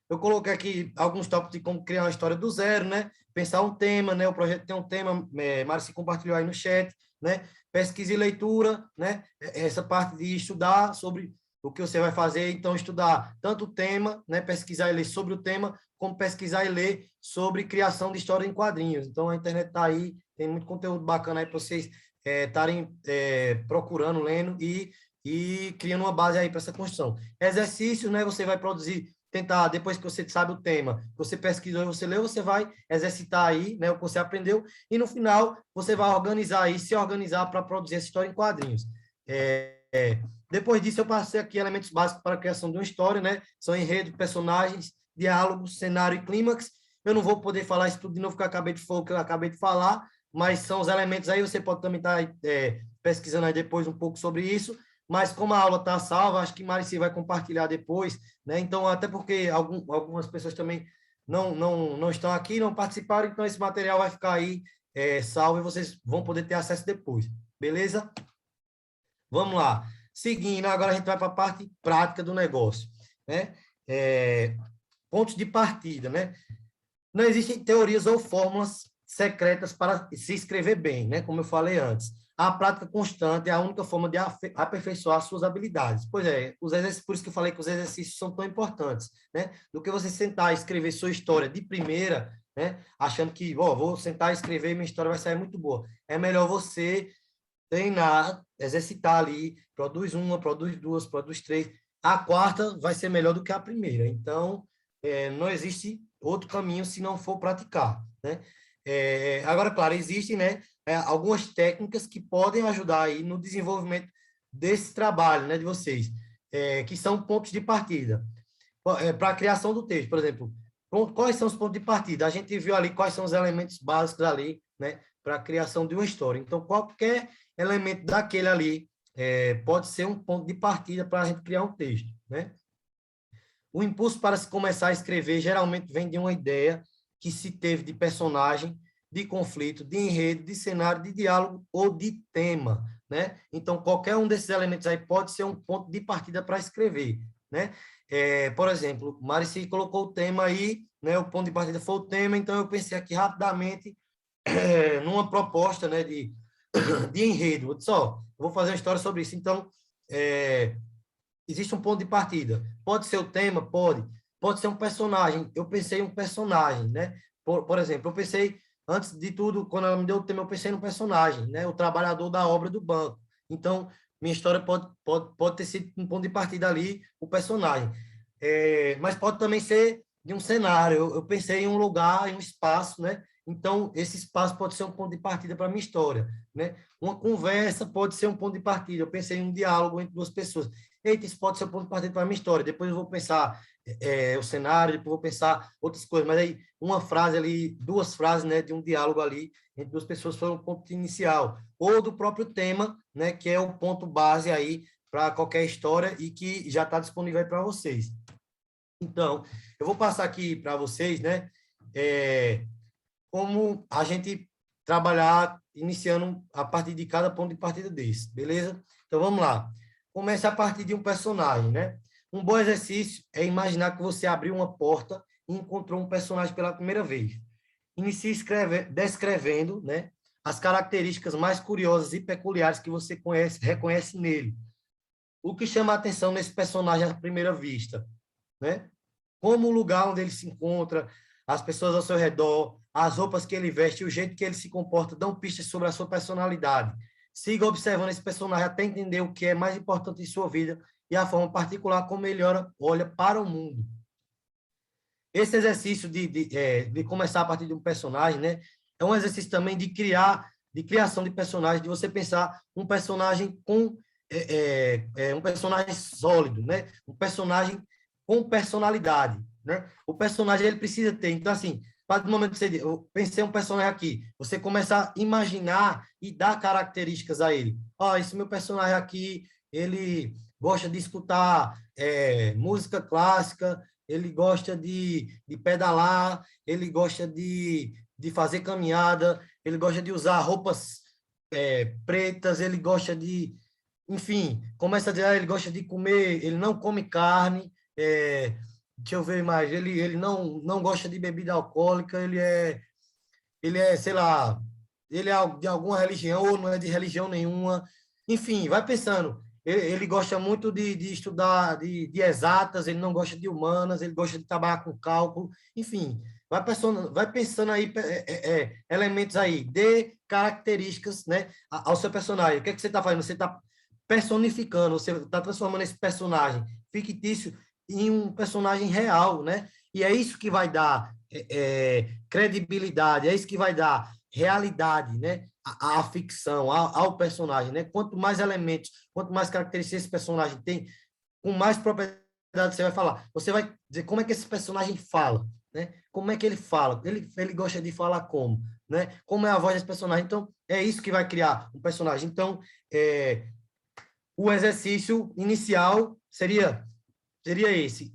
Eu coloquei aqui alguns tópicos de como criar uma história do zero, né? Pensar um tema, né? O projeto tem um tema, Marici compartilhou aí no chat, né? Pesquisa e leitura, né? Essa parte de estudar sobre o que você vai fazer, então estudar tanto o tema, né? Pesquisar e ler sobre o tema, como pesquisar e ler sobre criação de história em quadrinhos. Então a internet está aí, tem muito conteúdo bacana aí para vocês estarem procurando, lendo e criando uma base aí para essa construção. Exercícios, né? Você vai produzir, tentar, depois que você sabe o tema, você pesquisou e você leu, você vai exercitar aí, né? O que você aprendeu, e no final você vai organizar aí, se organizar para produzir essa história em quadrinhos. Depois disso, eu passei aqui elementos básicos para a criação de uma história, né? São enredo, personagens, diálogos, cenário e clímax. Eu não vou poder falar isso tudo de novo que eu acabei de falar, mas são os elementos aí, você pode também estar pesquisando aí depois um pouco sobre isso, mas como a aula está salva, acho que Marici vai compartilhar depois, né? Então, até porque algumas pessoas também não estão aqui, não participaram, então esse material vai ficar aí salvo e vocês vão poder ter acesso depois, beleza? Vamos lá. Seguindo, agora a gente vai para a parte prática do negócio, né? Pontos de partida, né? Não existem teorias ou fórmulas secretas para se escrever bem, né? Como eu falei antes. A prática constante é a única forma de aperfeiçoar suas habilidades. Pois é, por isso que eu falei que os exercícios são tão importantes, né? Do que você sentar e escrever sua história de primeira, né? Achando que, vou sentar e escrever e minha história vai sair muito boa. É melhor você treinar, exercitar ali, produz uma, produz duas, produz três. A quarta vai ser melhor do que a primeira. Então, não existe outro caminho se não for praticar, né? Agora, claro, existem, né, algumas técnicas que podem ajudar aí no desenvolvimento desse trabalho, né, de vocês, que são pontos de partida. Para a criação do texto, por exemplo, quais são os pontos de partida? A gente viu ali quais são os elementos básicos ali, né, para a criação de uma história. Então, qualquer elemento daquele ali pode ser um ponto de partida para a gente criar um texto, né? O impulso para se começar a escrever geralmente vem de uma ideia que se teve de personagem, de conflito, de enredo, de cenário, de diálogo ou de tema, né? Então, qualquer um desses elementos aí pode ser um ponto de partida para escrever, né? Por exemplo, Marici colocou o tema aí, né? O ponto de partida foi o tema, então eu pensei aqui rapidamente numa proposta, né, de enredo. Eu disse, ó, vou fazer uma história sobre isso. Então, existe um ponto de partida. Pode ser o tema? Pode. Pode ser um personagem. Eu pensei em um personagem, né? Por exemplo, eu pensei, antes de tudo, quando ela me deu o tema, eu pensei no personagem, né? O trabalhador da obra do banco. Então, minha história pode ter sido um ponto de partida ali, o personagem. Mas pode também ser de um cenário. Eu pensei em um lugar, em um espaço, né? Então, esse espaço pode ser um ponto de partida para a minha história, né? Uma conversa pode ser um ponto de partida. Eu pensei em um diálogo entre duas pessoas. Eita, isso pode ser um ponto de partida para a minha história. Depois eu vou pensar o cenário, depois eu vou pensar outras coisas. Mas aí, uma frase ali, duas frases, né, de um diálogo ali entre duas pessoas foi um ponto inicial. Ou do próprio tema, né, que é o ponto base aí para qualquer história e que já está disponível aí para vocês. Então, eu vou passar aqui para vocês, né, como a gente trabalhar iniciando a partir de cada ponto de partida desse, beleza? Então, vamos lá. Comece a partir de um personagem, né? Um bom exercício é imaginar que você abriu uma porta e encontrou um personagem pela primeira vez. Inicie descrevendo, né, as características mais curiosas e peculiares que você reconhece nele. O que chama a atenção nesse personagem à primeira vista, né? Como o lugar onde ele se encontra, as pessoas ao seu redor, as roupas que ele veste e o jeito que ele se comporta dão pistas sobre a sua personalidade. Siga observando esse personagem até entender o que é mais importante em sua vida e a forma particular como ele olha para o mundo. Esse exercício de começar a partir de um personagem, né, é um exercício também de criação de personagem, de você pensar um personagem com um personagem sólido, né, um personagem com personalidade, né? O personagem ele precisa ter. Então, assim, a partir do momento que você eu pensei um personagem aqui, você começa a imaginar e dar características a ele. Ó, esse meu personagem aqui, ele gosta de escutar música clássica, ele gosta de pedalar, ele gosta de fazer caminhada, ele gosta de usar roupas pretas, ele gosta de... Enfim, começa a dizer, ele gosta de comer, ele não come carne, deixa eu ver mais, ele não gosta de bebida alcoólica, ele é, sei lá, ele é de alguma religião ou não é de religião nenhuma. Enfim, vai pensando. Ele gosta muito de estudar de exatas, ele não gosta de humanas, ele gosta de trabalhar com cálculo. Enfim, vai pensando aí elementos aí, de características, né, ao seu personagem. O que é que você está fazendo? Você está personificando, você está transformando esse personagem fictício em um personagem real, né? E é isso que vai dar credibilidade, é isso que vai dar realidade, né? À ficção, ao personagem, né? Quanto mais elementos, quanto mais características esse personagem tem, com mais propriedade você vai falar. Você vai dizer como é que esse personagem fala, né? Como é que ele fala? Ele gosta de falar como, né? Como é a voz desse personagem? Então, é isso que vai criar um personagem. Então, o exercício inicial seria esse.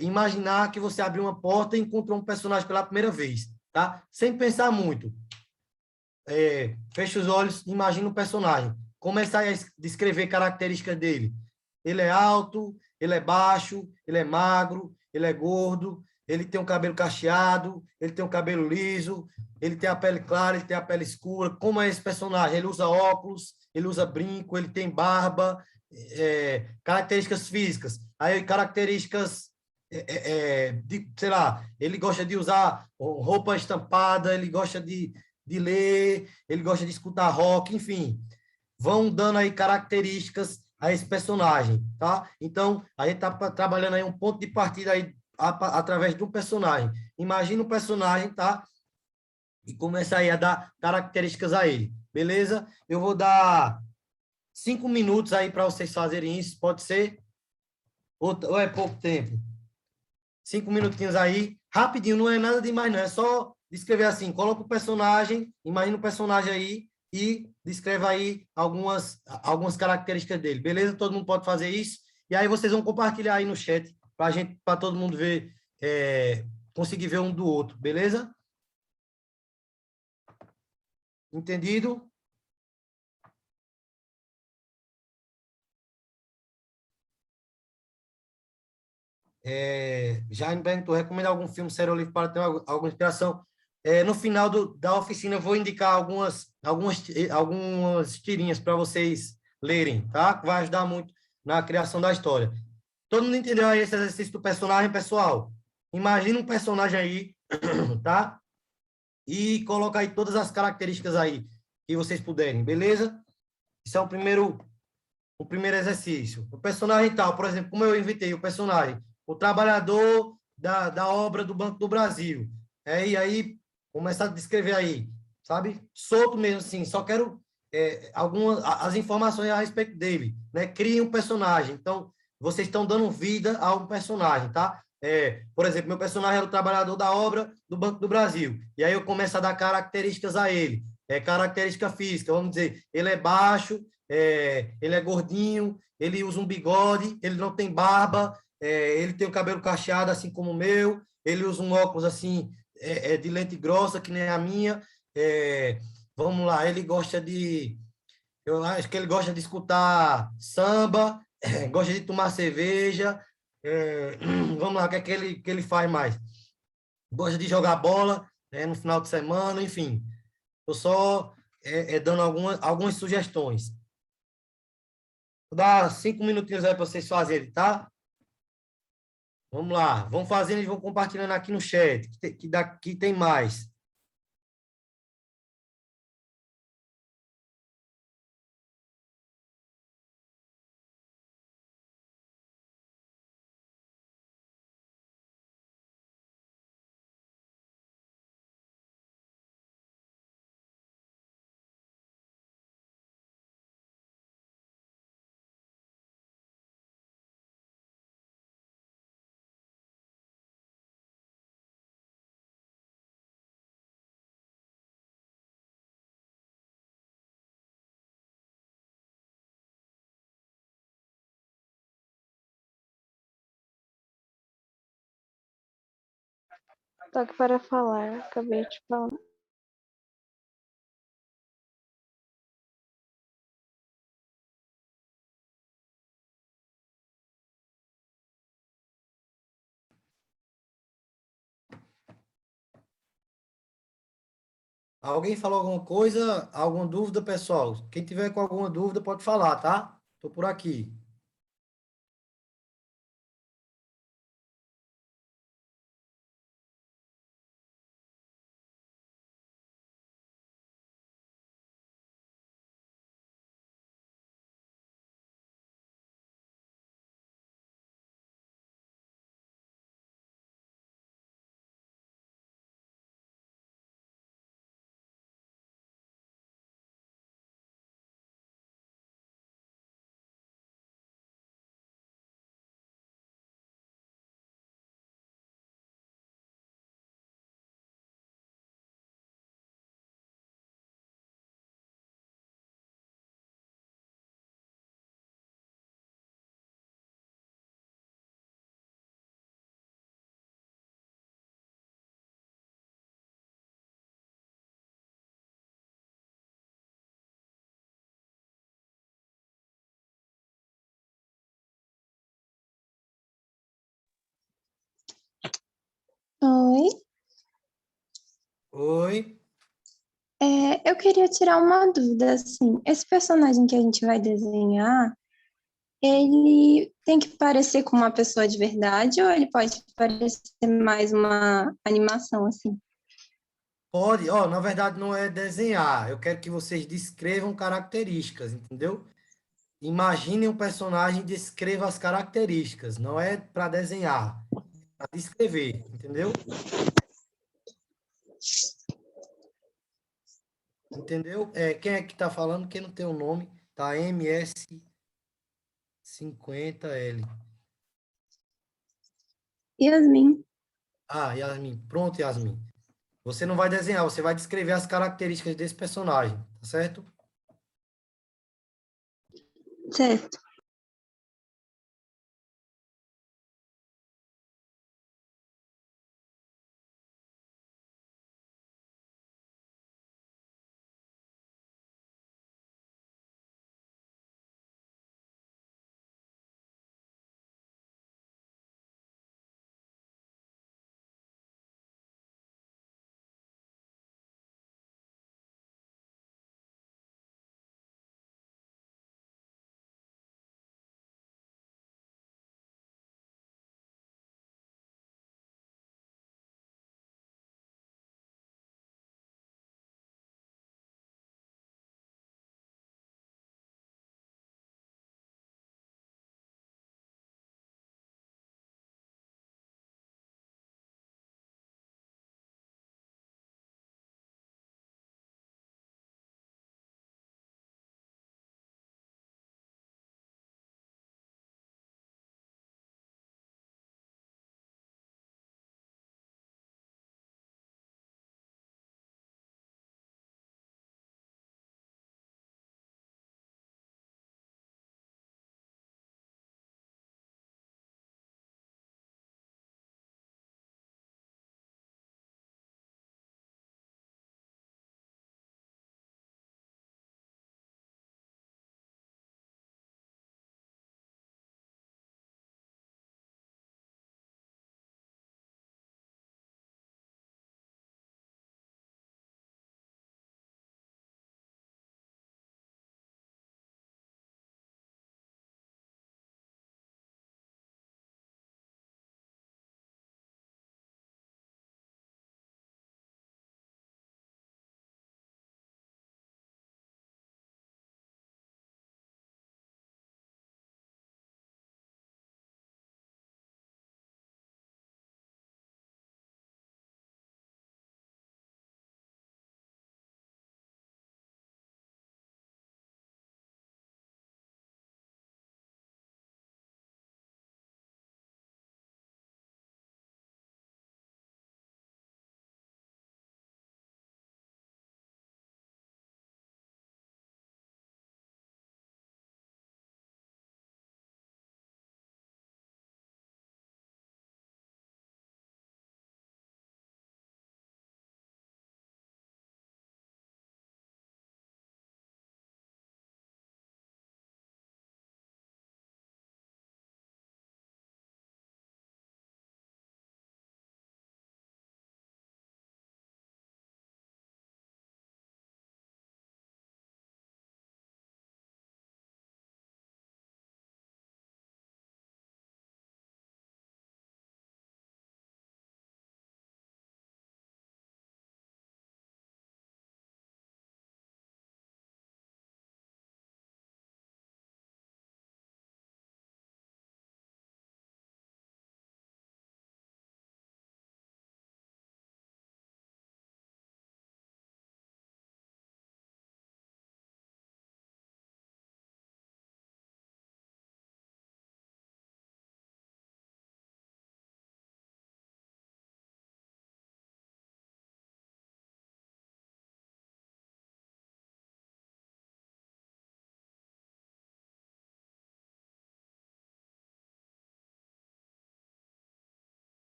Imaginar que você abriu uma porta e encontrou um personagem pela primeira vez, tá? Sem pensar muito. Fecha os olhos, imagina o personagem. Começa a descrever características dele. Ele é alto, ele é baixo, ele é magro, ele é gordo, ele tem um cabelo cacheado, ele tem um cabelo liso, ele tem a pele clara, ele tem a pele escura. Como é esse personagem? Ele usa óculos, ele usa brinco, ele tem barba, características físicas. Aí, características sei lá, ele gosta de usar roupa estampada, ele gosta de ler, ele gosta de escutar rock, enfim. Vão dando aí características a esse personagem, tá? Então, a gente está trabalhando aí um ponto de partida aí através de um personagem. Imagina o personagem, tá? E começa aí a dar características a ele, beleza? Eu vou dar 5 minutos aí para vocês fazerem isso, pode ser? Ou é pouco tempo? 5 minutinhos aí, rapidinho, não é nada demais, não, é só descrever assim, coloca o personagem, imagina o personagem aí e descreve aí algumas características dele, beleza? Todo mundo pode fazer isso, e aí vocês vão compartilhar aí no chat para todo mundo ver, conseguir ver um do outro, beleza? Entendido? Já me perguntou, recomenda algum filme, série ou livro para ter alguma inspiração? No final da oficina, eu vou indicar algumas tirinhas para vocês lerem, tá? Que vai ajudar muito na criação da história. Todo mundo entendeu aí esse exercício do personagem, pessoal? Imagina um personagem aí, tá? E coloca aí todas as características aí que vocês puderem, beleza? Isso é o primeiro exercício. O personagem tal, por exemplo, como eu inventei o personagem, o trabalhador da obra do Banco do Brasil. E aí, começar a descrever aí, sabe? Solto mesmo assim, só quero as informações a respeito dele, né? Crie um personagem. Então, vocês estão dando vida a um personagem, tá? Por exemplo, meu personagem era o trabalhador da obra do Banco do Brasil. E aí eu começo a dar características a ele. Característica física, vamos dizer, ele é baixo, ele é gordinho, ele usa um bigode, ele não tem barba, ele tem o cabelo cacheado, assim como o meu, ele usa um óculos assim, de lente grossa, que nem a minha. Vamos lá, eu acho que ele gosta de escutar samba, gosta de tomar cerveja. Vamos lá, o que é que ele faz mais? Gosta de jogar bola, no final de semana, enfim. Estou só dando algumas sugestões. Vou dar 5 minutinhos aí para vocês fazerem, tá? Vamos lá. Vão fazendo e vão compartilhando aqui no chat, que daqui tem mais. Toque para falar, acabei de falar. Alguém falou alguma coisa? Alguma dúvida, pessoal? Quem tiver com alguma dúvida pode falar, tá? Estou por aqui. Oi. Oi? Eu queria tirar uma dúvida, assim. Esse personagem que a gente vai desenhar, ele tem que parecer com uma pessoa de verdade ou ele pode parecer mais uma animação, assim? Pode, na verdade não é desenhar. Eu quero que vocês descrevam características, entendeu? Imaginem um personagem e descreva as características. Não é para desenhar, é para descrever, entendeu? Entendeu? Quem é que está falando? Quem não tem o nome? Tá MS50L. Yasmin. Ah, Yasmin. Pronto, Yasmin. Você não vai desenhar, você vai descrever as características desse personagem, tá certo? Certo.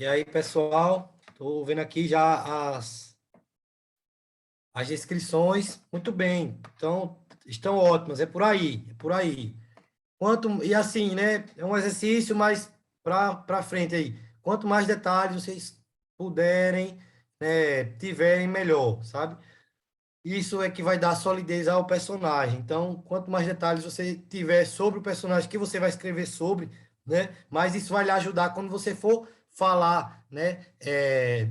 E aí, pessoal, estou vendo aqui já as descrições. Muito bem. Então, estão ótimas. É por aí, é por aí. E assim, né? É um exercício, mas para frente aí. Quanto mais detalhes vocês puderem, né, tiverem, melhor, sabe? Isso é que vai dar solidez ao personagem. Então, quanto mais detalhes você tiver sobre o personagem que você vai escrever sobre, né? Mais isso vai lhe ajudar quando você for falar, né?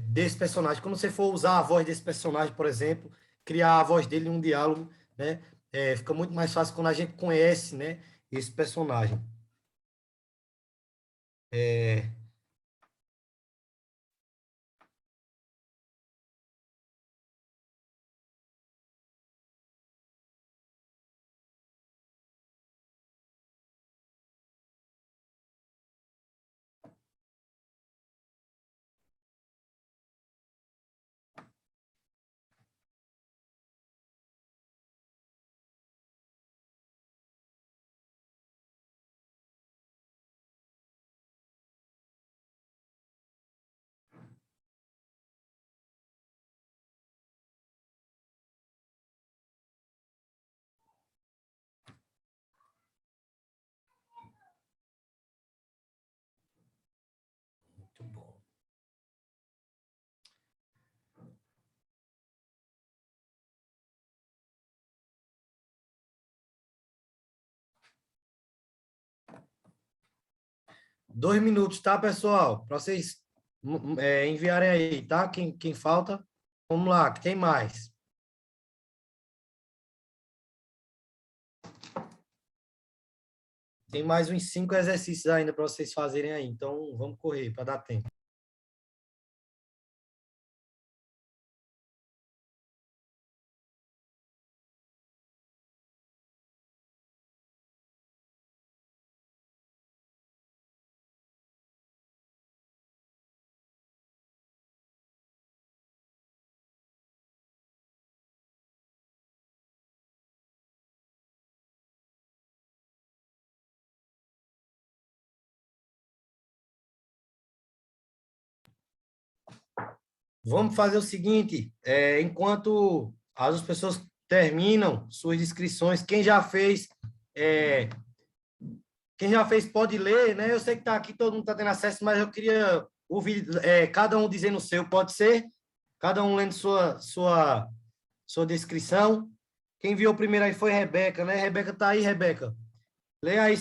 Desse personagem. Quando você for usar a voz desse personagem, por exemplo, criar a voz dele em um diálogo, né? Fica muito mais fácil quando a gente conhece, né? Esse personagem. É, 2 minutos, tá, pessoal? Para vocês enviarem aí, tá? Quem falta, vamos lá, que tem mais. Tem mais uns 5 exercícios ainda para vocês fazerem aí, então vamos correr para dar tempo. Vamos fazer o seguinte, enquanto as pessoas terminam suas inscrições, é, quem já fez pode ler, né? Eu sei que está aqui, todo mundo está tendo acesso, mas eu queria ouvir cada um dizendo o seu, pode ser? Cada um lendo sua descrição. Quem viu primeiro aí foi Rebeca, né? Rebeca tá aí, Rebeca. Leia aí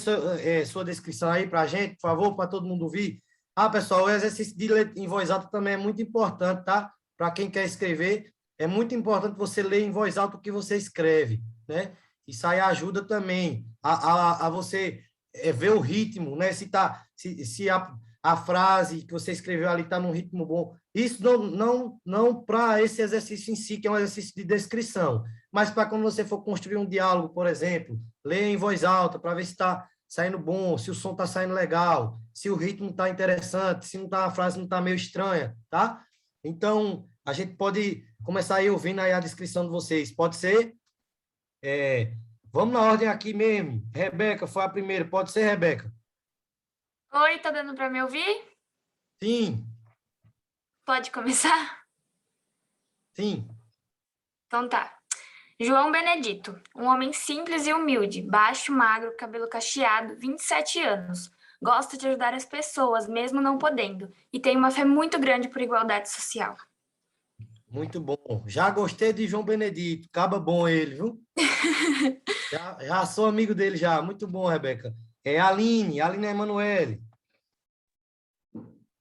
sua descrição aí para a gente, por favor, para todo mundo ouvir. Ah, pessoal, o exercício de ler em voz alta também é muito importante, tá? Para quem quer escrever, é muito importante você ler em voz alta o que você escreve, né? Isso aí ajuda também a você ver o ritmo, né? Se a frase que você escreveu ali está num ritmo bom. Isso não para esse exercício em si, que é um exercício de descrição, mas para quando você for construir um diálogo, por exemplo, ler em voz alta para ver se está saindo bom, se o som está saindo legal, se o ritmo está interessante, se não tá, a frase não está meio estranha, tá? Então, a gente pode começar aí ouvindo aí a descrição de vocês. Pode ser? Vamos na ordem aqui mesmo. Rebeca foi a primeira. Pode ser, Rebeca? Oi, tá dando para me ouvir? Sim, Pode começar? sim. Então tá. João Benedito, um homem simples e humilde, baixo, magro, cabelo cacheado, 27 anos. Gosta de ajudar as pessoas, mesmo não podendo, e tem uma fé muito grande por igualdade social. Muito bom. Já gostei de João Benedito. Caba bom ele, viu? Já sou amigo dele já. Muito bom, Rebeca. Aline Emanuele.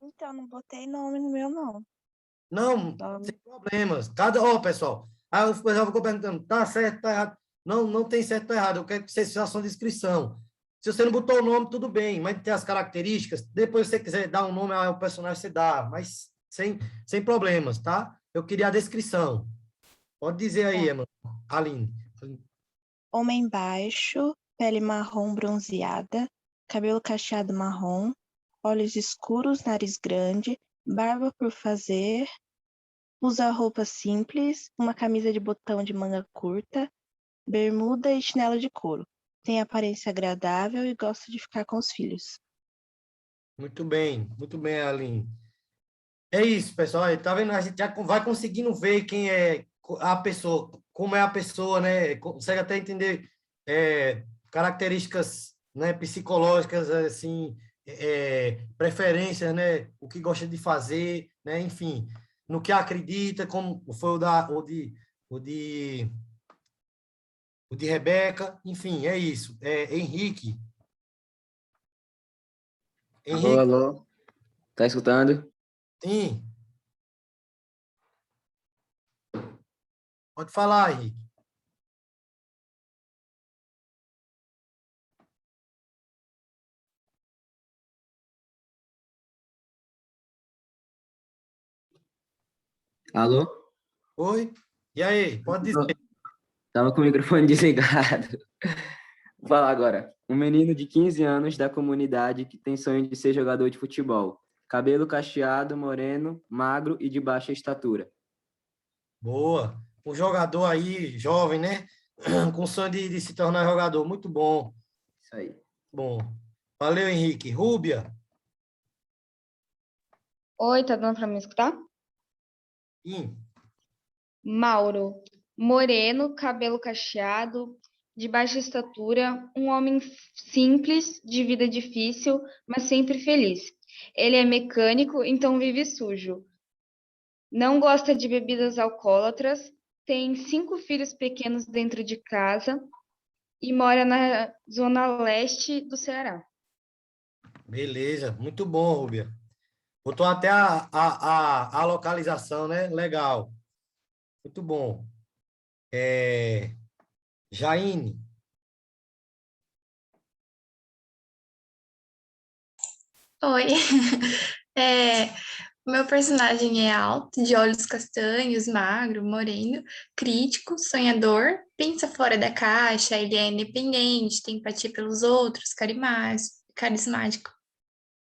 Então, não botei nome no meu, não. Não, Nome. sem problemas. Pessoal, aí o pessoal ficou perguntando, tá certo, tá errado. Não, não tem certo ou errado. Eu quero que vocês façam a descrição. Se você não botou o nome, tudo bem, mas tem as características. Depois, se você quiser dar um nome ao personagem, você dá, mas sem problemas, tá? Eu queria a descrição. Pode dizer aí, Tá. Emma. Aline. Homem baixo, pele marrom bronzeada, cabelo cacheado marrom, olhos escuros, nariz grande, barba por fazer, usa roupa simples, uma camisa de botão de manga curta, bermuda e chinelo de couro. Tem aparência agradável e gosta de ficar com os filhos. Muito bem, Aline. É isso, pessoal. Aí, tá vendo? A gente já vai conseguindo ver quem é a pessoa, como é a pessoa, né? Consegue até entender características, né, psicológicas, assim, preferências, né? O que gosta de fazer, né? Enfim, no que acredita, como foi o de Rebeca. Enfim, é isso. Henrique. Alô, Henrique, alô, tá escutando? sim. Pode falar, Henrique. Alô? Oi? E aí? Pode dizer. Tava com o microfone desligado. Vou falar agora. Um menino de 15 anos da comunidade que tem sonho de ser jogador de futebol. Cabelo cacheado, moreno, magro e de baixa estatura. Boa. Um jogador aí, jovem, né? Com sonho de se tornar jogador. Muito bom. Isso aí. Bom. Valeu, Henrique. Rúbia. Oi, tá dando pra me escutar? Sim. Mauro, moreno, cabelo cacheado, de baixa estatura, um homem simples, de vida difícil, mas sempre feliz. Ele é mecânico, então vive sujo. Não gosta de bebidas alcoólatras, tem 5 filhos pequenos dentro de casa e mora na zona leste do Ceará. Beleza. Muito bom, Rúbia. Botou até a localização, né? Legal. Muito bom. Jaine. Oi. É, o meu personagem é alto, de olhos castanhos, magro, moreno, crítico, sonhador, pensa fora da caixa, ele é independente, tem empatia pelos outros, carismático.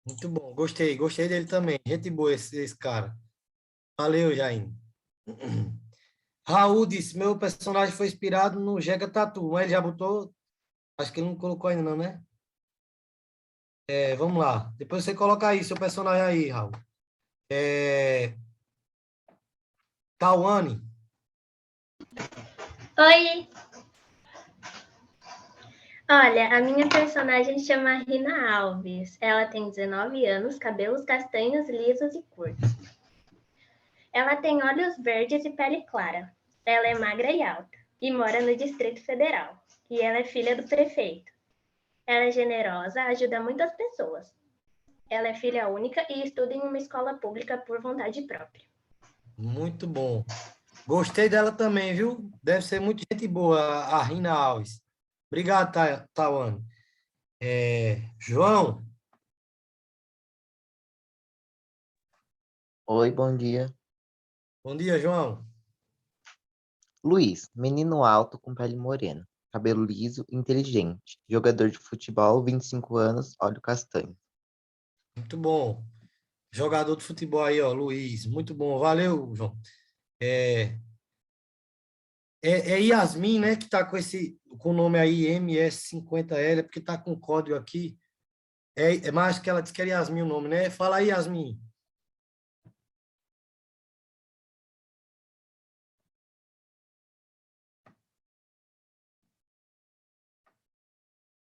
Muito bom. Gostei. Gostei dele também. Gente boa esse cara. Valeu, Jaine. Raul disse, meu personagem foi inspirado no Jega Tatu. Mas ele já botou? Acho que ele não colocou ainda não, né? Vamos lá. Depois você coloca aí seu personagem aí, Raul. Tawane. Oi! Olha, a minha personagem chama Rina Alves. Ela tem 19 anos, cabelos castanhos, lisos e curtos. Ela tem olhos verdes e pele clara. Ela é magra e alta e mora no Distrito Federal. E ela é filha do prefeito. Ela é generosa, ajuda muitas pessoas. Ela é filha única e estuda em uma escola pública por vontade própria. Muito bom. Gostei dela também, viu? Deve ser muito gente boa, a Rina Alves. Obrigado, Tawane. João. Oi, bom dia. Bom dia, João. Luiz, menino alto com pele morena, cabelo liso, inteligente, jogador de futebol, 25 anos, olho castanho. Muito bom. Jogador de futebol aí, ó, Luiz. Muito bom. Valeu, João. É Yasmin, né, que tá com o nome aí, MS50L, é porque tá com código aqui. Mais que ela disse que era Yasmin o nome, né? Fala aí, Yasmin.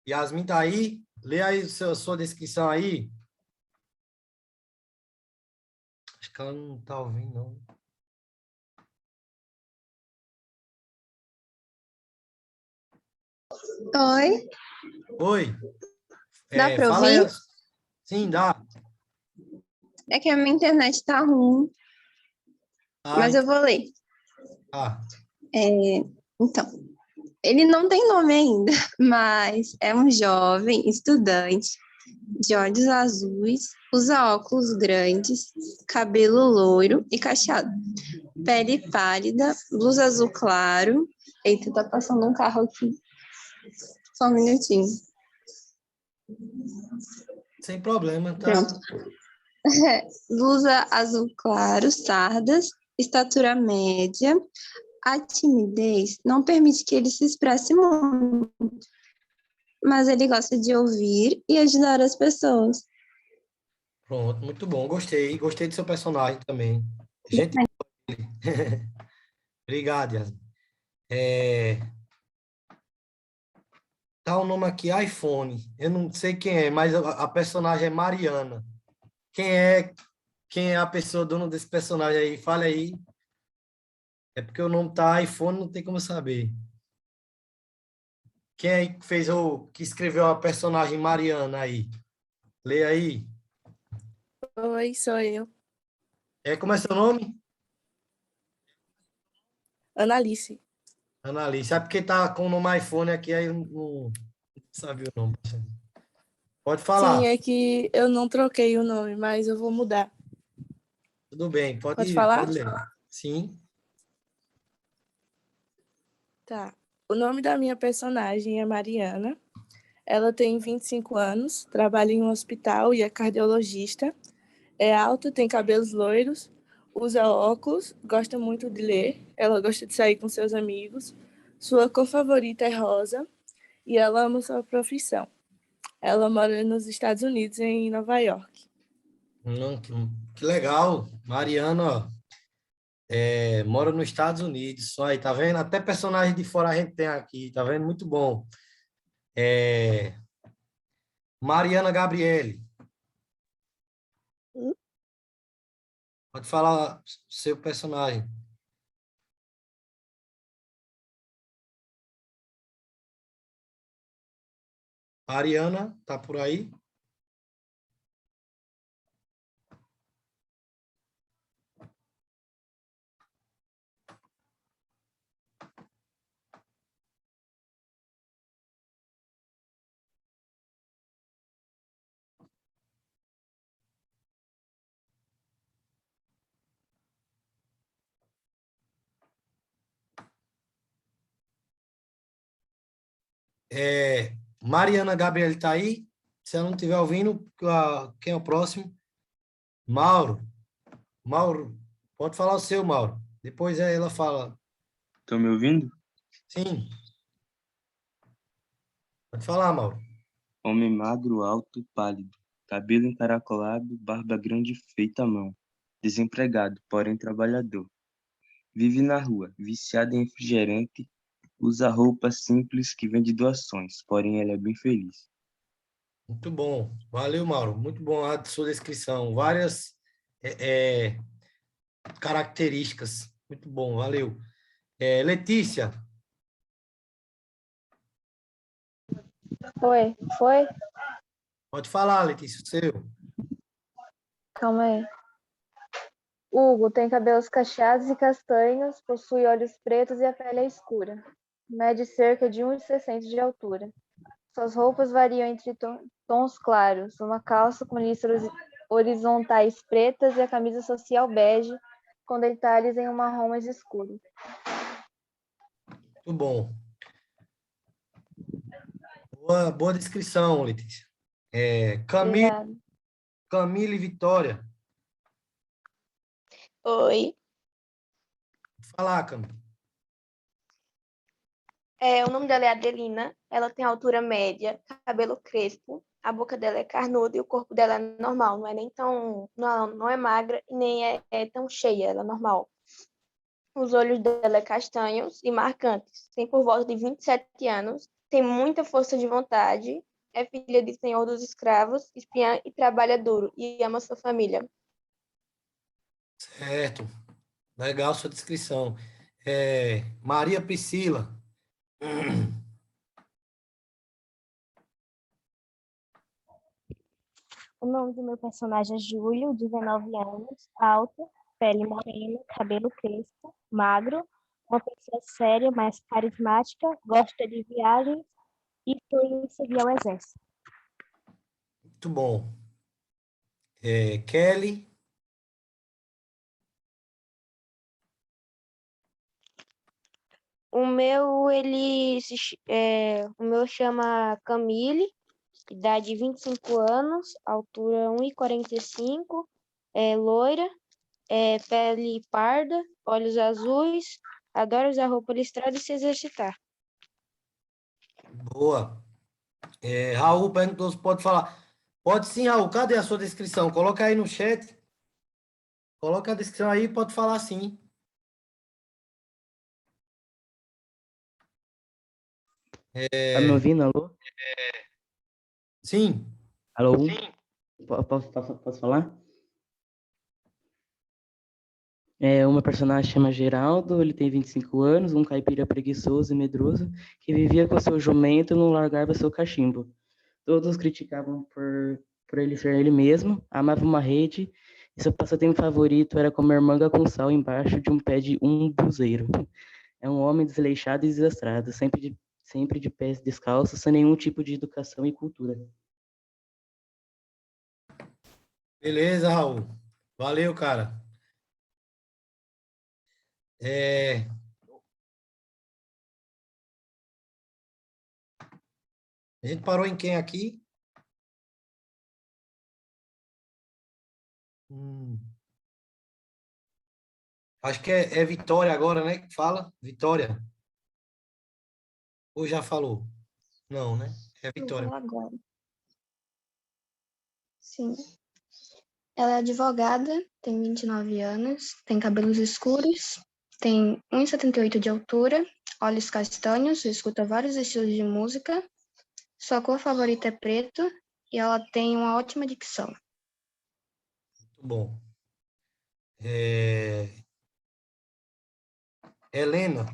Yasmin tá aí? Lê aí sua descrição aí. Acho que ela não tá ouvindo, não. Oi, Oi. dá para Fala aí. ouvir? Sim, dá. É que a minha internet tá ruim, mas eu vou ler. Então, ele não tem nome ainda, mas é um jovem estudante de olhos azuis, usa óculos grandes, cabelo loiro e cacheado, pele pálida, blusa azul claro. Eita, tá passando um carro aqui. Só um minutinho. Sem problema, tá? Pronto. Blusa azul claro, sardas, estatura média. A timidez não permite que ele se expresse muito, mas ele gosta de ouvir e ajudar as pessoas. Pronto, muito bom. Gostei do seu personagem também. Gente, boa ele. Obrigado, Yasmin. Tá o nome aqui, iPhone. Eu não sei quem é, mas a personagem é Mariana. Quem é a pessoa dona desse personagem aí? Fala aí. É porque o nome tá iPhone, não tem como saber. Quem aí que escreveu a personagem Mariana aí? Lê aí. Oi, sou eu, Como é seu nome? Analice. Analise. É porque tá com o nome iPhone aqui, aí eu não sabia o nome. Pode Sim, falar. é que eu não troquei o nome, mas eu vou mudar. Tudo bem, Pode pode falar? ler. Sim. Tá. O nome da minha personagem é Mariana. Ela tem 25 anos, trabalha em um hospital e é cardiologista. É alta, tem cabelos loiros, usa óculos, gosta muito de ler. Ela gosta de sair com seus amigos. Sua cor favorita é rosa e ela ama sua profissão. Ela mora nos Estados Unidos, em Nova York. Que legal. Mariana, ó, mora nos Estados Unidos. Aí, tá vendo? Até personagem de fora a gente tem aqui, tá vendo? Muito bom. Mariana Gabriele. Pode falar seu personagem. Mariana, tá por aí? Mariana Gabriele tá aí? Se ela não estiver ouvindo, quem é o próximo? Mauro. Mauro, pode falar o seu, Mauro. Depois ela fala. Estão me ouvindo? Sim. Pode falar, Mauro. Homem magro, alto, pálido, cabelo encaracolado, barba grande feita à mão. Desempregado, porém trabalhador. Vive na rua, viciado em refrigerante, usa roupa simples que vende doações, porém ele é bem feliz. Muito bom. Valeu, Mauro. Muito bom a sua descrição. Várias características. Muito bom, valeu. Letícia, Oi, foi? pode falar, Letícia, o seu. Calma aí. Hugo tem cabelos cacheados e castanhos, possui olhos pretos e a pele é escura. Mede cerca de 1,60 de altura. Suas roupas variam entre tons claros, uma calça com listras horizontais pretas e a camisa social bege, com detalhes em um marrom mais escuro. Muito bom. Boa descrição, Letícia. Obrigada. Camille Vitória. Oi. Pode falar, Camille. O nome dela é Adelina. Ela tem altura média, cabelo crespo, a boca dela é carnuda e o corpo dela é normal. Não é nem tão. Não é magra e nem é tão cheia, ela é normal. Os olhos dela é castanhos e marcantes. Tem por volta de 27 anos. Tem muita força de vontade. É filha de senhor dos escravos, espiã e trabalha duro. E ama sua família. Certo. Legal sua descrição. Maria Priscila. O nome do meu personagem é Júlio, 19 anos, alto, pele morena, cabelo crespo, magro, uma pessoa séria, mas carismática, gosta de viagens e sonha em seguir ao exército. Muito bom. Kelly. O meu, o meu chama Camille, idade 25 anos, altura 1,45, loira, pele parda, olhos azuis, adora usar roupa listrada e se exercitar. Boa. Raul perguntou se pode falar. Pode sim, Raul. Cadê a sua descrição? Coloca aí no chat. Coloca a descrição aí, pode falar sim. Tá me ouvindo? Alô? Sim. Alô? Posso falar? O meu personagem chama Geraldo, ele tem 25 anos, um caipira preguiçoso e medroso, que vivia com seu jumento e não largava seu cachimbo. Todos criticavam por ele ser ele mesmo, amava uma rede, e seu passatempo favorito era comer manga com sal embaixo de um pé de umbuzeiro. É um homem desleixado e desastrado, sempre de pés descalços, sem nenhum tipo de educação e cultura. Beleza, Raul. Valeu, cara. A gente parou em quem aqui? Acho que é Vitória agora, né? Que fala? Vitória. Ou já falou? Não, né? É Eu Vitória. vou agora. Sim. Ela é advogada, tem 29 anos, tem cabelos escuros, tem 1,78 de altura, olhos castanhos, escuta vários estilos de música. Sua cor favorita é preto e ela tem uma ótima dicção. Muito bom. Helena.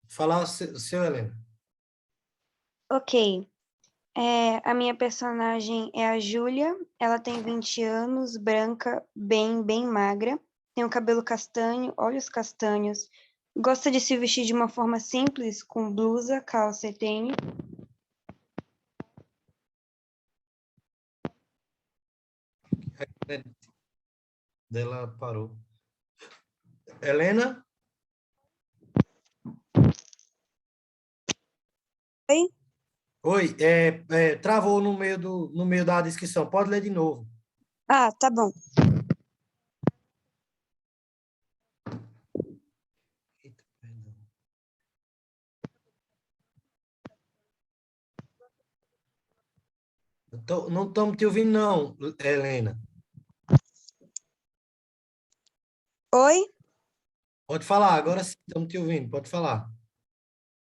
Falar seu Helena. Ok. A minha personagem é a Júlia, ela tem 20 anos, branca, bem magra, tem o cabelo castanho, olhos castanhos, gosta de se vestir de uma forma simples, com blusa, calça e tênis. Dela parou. Helena? Oi? Oi, travou no meio da descrição. Pode ler de novo. Ah, tá bom. Não estamos te ouvindo, não, Helena. Oi? Pode falar, agora sim, estamos te ouvindo, pode falar.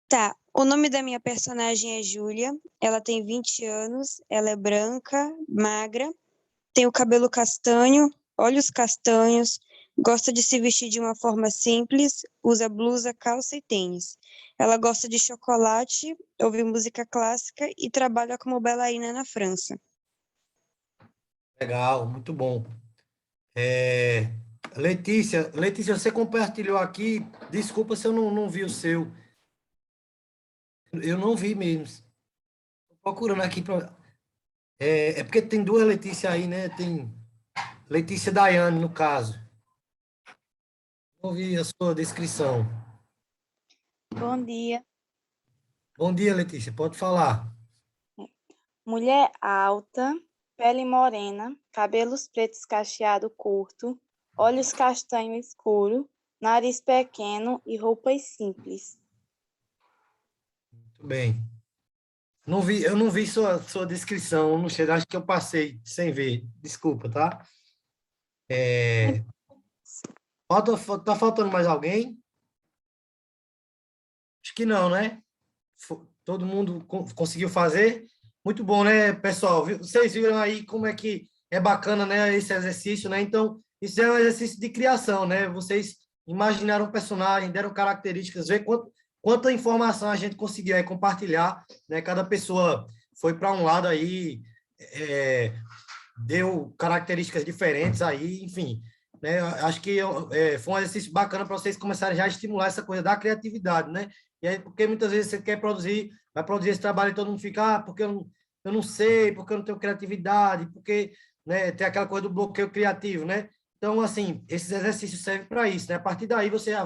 Tá, o nome da minha personagem é Júlia, ela tem 20 anos, ela é branca, magra, tem o cabelo castanho, olhos castanhos, gosta de se vestir de uma forma simples, usa blusa, calça e tênis. Ela gosta de chocolate, ouve música clássica e trabalha como bailarina na França. Legal, muito bom. Letícia, você compartilhou aqui, desculpa se eu não vi o seu. Eu não vi mesmo. Tô procurando aqui para. É porque tem duas Letícia aí, né? Tem Letícia Daiane, no caso. Não vi a sua descrição. Bom dia. Bom dia, Letícia, pode falar. Mulher alta, pele morena, cabelos pretos cacheado curto, olhos castanho escuro, nariz pequeno e roupas simples. Muito bem. Eu não vi sua descrição, não sei, acho que eu passei sem ver. Desculpa, tá? Tá faltando mais alguém? Acho que não, né? Todo mundo conseguiu fazer? Muito bom, né, pessoal? Vocês viram aí como é que é bacana, né, esse exercício, né? Então, isso é um exercício de criação, né? Vocês imaginaram um personagem, deram características, ver quanta informação a gente conseguiu aí compartilhar, né? Cada pessoa foi para um lado aí, deu características diferentes aí, enfim, né? Acho que foi um exercício bacana para vocês começarem já a estimular essa coisa da criatividade, né? E aí, porque muitas vezes você quer produzir, vai produzir esse trabalho e todo mundo fica, porque eu não sei, porque eu não tenho criatividade, porque, né, tem aquela coisa do bloqueio criativo, né? Então, assim, esses exercícios servem para isso, né? A partir daí, vocês já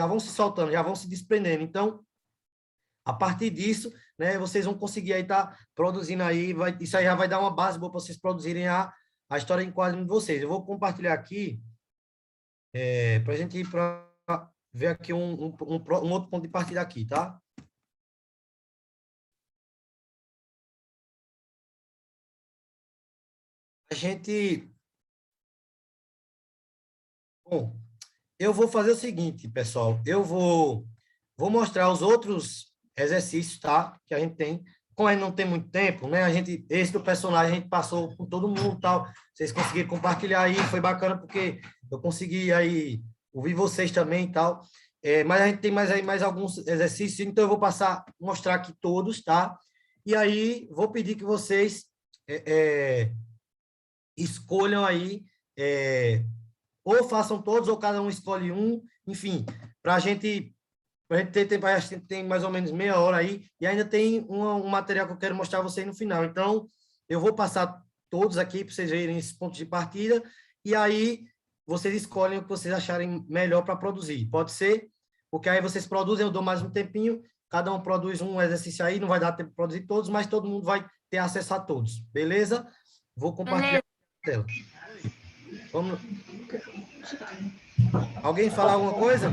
vão se soltando, já vão se desprendendo. Então, a partir disso, né, vocês vão conseguir aí estar produzindo aí, isso aí já vai dar uma base boa para vocês produzirem a história em quadrinho de vocês. Eu vou compartilhar aqui, para a gente ir para ver aqui um outro ponto de partida aqui, tá? a gente... Bom, eu vou fazer o seguinte, pessoal. Eu vou mostrar os outros exercícios, tá? Que a gente tem. Como a gente não tem muito tempo, né? Esse do personagem a gente passou com todo mundo, tal. Vocês conseguiram compartilhar aí, foi bacana porque eu consegui aí ouvir vocês também, e tal. Mas a gente tem mais alguns exercícios, então eu vou mostrar aqui todos, tá? E aí vou pedir que vocês escolham aí, ou façam todos, ou cada um escolhe um, enfim, para a gente ter tempo, a gente tem mais ou menos meia hora aí, e ainda tem um material que eu quero mostrar a vocês no final. Então, eu vou passar todos aqui para vocês verem esses pontos de partida, e aí vocês escolhem o que vocês acharem melhor para produzir. Pode ser? Porque aí vocês produzem, eu dou mais um tempinho, cada um produz um exercício aí, não vai dar tempo de produzir todos, mas todo mundo vai ter acesso a todos, beleza? Vou compartilhar a tela. Vamos... Alguém falar alguma coisa?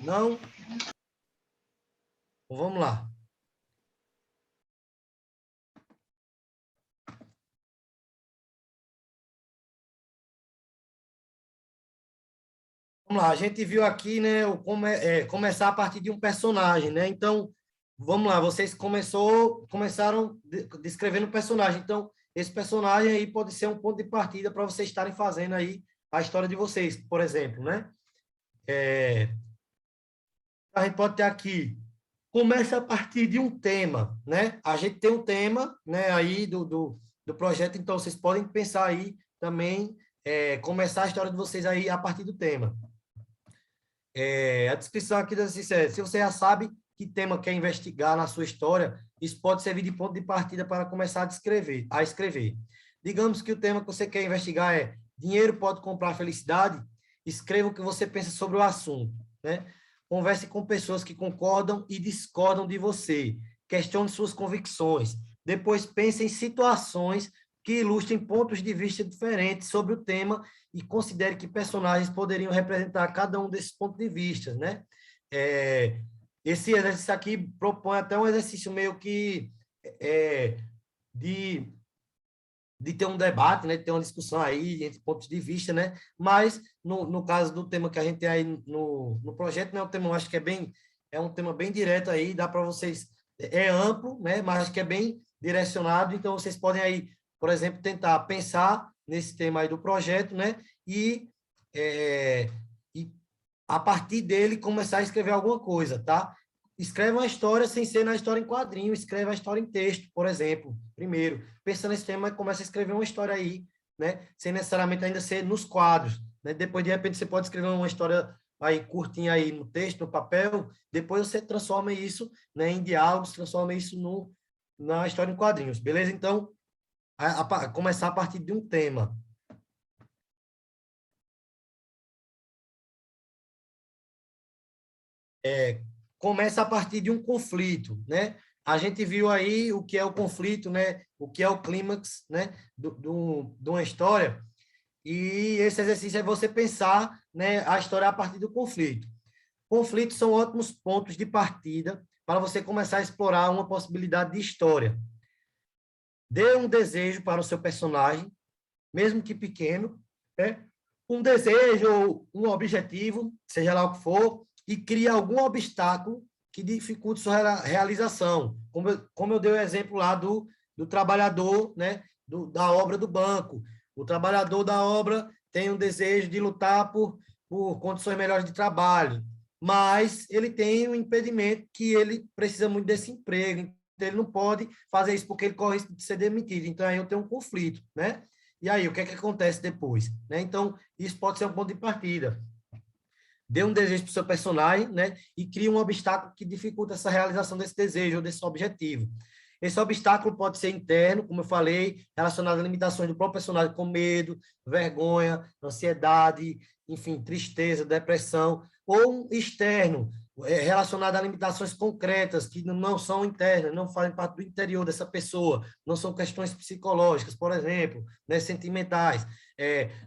Não? Então, vamos lá. Vamos lá, a gente viu aqui, né, começar a partir de um personagem, né? Então, vamos lá, vocês começaram descrevendo o personagem. Então, esse personagem aí pode ser um ponto de partida para vocês estarem fazendo aí a história de vocês, por exemplo, né? A gente pode ter aqui, começa a partir de um tema, né? A gente tem um tema, né, aí do projeto, então vocês podem pensar aí também, começar a história de vocês aí a partir do tema. A descrição aqui diz assim, se você já sabe que tema quer investigar na sua história, isso pode servir de ponto de partida para começar a escrever. Digamos que o tema que você quer investigar é dinheiro pode comprar felicidade? Escreva o que você pensa sobre o assunto, né? Converse com pessoas que concordam e discordam de você. Questione suas convicções. Depois pense em situações que ilustrem pontos de vista diferentes sobre o tema e considere que personagens poderiam representar cada um desses pontos de vista, né? Esse exercício aqui propõe até um exercício meio que de ter um debate, né? De ter uma discussão aí entre pontos de vista, né? Mas, no caso do tema que a gente tem aí no projeto, né? O tema, eu acho que é um tema bem direto aí, dá para vocês, é amplo, né? Mas acho que é bem direcionado, então vocês podem aí, por exemplo, tentar pensar nesse tema aí do projeto, né? E a partir dele começar a escrever alguma coisa, tá? Escreve uma história sem ser na história em quadrinho, escreve a história em texto, por exemplo, primeiro. Pensa nesse tema e começa a escrever uma história aí, né? Sem necessariamente ainda ser nos quadros, né? Depois, de repente, você pode escrever uma história aí curtinha aí no texto, no papel, depois você transforma isso, né, em diálogos, transforma isso na história em quadrinhos, beleza? Então, começar a partir de um tema. Começa a partir de um conflito, né? A gente viu aí o que é o conflito, né? O que é o clímax, né? De uma história. E esse exercício é você pensar, né, a história a partir do conflito. Conflitos são ótimos pontos de partida para você começar a explorar uma possibilidade de história. Dê um desejo para o seu personagem, mesmo que pequeno, né? Um desejo ou um objetivo, seja lá o que for, e cria algum obstáculo que dificulte sua realização. Como eu dei o exemplo lá do trabalhador, né, da obra do banco. O trabalhador da obra tem um desejo de lutar por condições melhores de trabalho, mas ele tem um impedimento que ele precisa muito desse emprego, então ele não pode fazer isso porque ele corre risco de ser demitido. Então, aí eu tenho um conflito, né? E aí, o que é que acontece depois? Né? Então, isso pode ser um ponto de partida. Dê um desejo para o seu personagem, né? E cria um obstáculo que dificulta essa realização desse desejo ou desse objetivo. Esse obstáculo pode ser interno, como eu falei, relacionado a limitações do próprio personagem, como medo, vergonha, ansiedade, enfim, tristeza, depressão, ou externo, relacionado a limitações concretas, que não são internas, não fazem parte do interior dessa pessoa, não são questões psicológicas, por exemplo, né, sentimentais,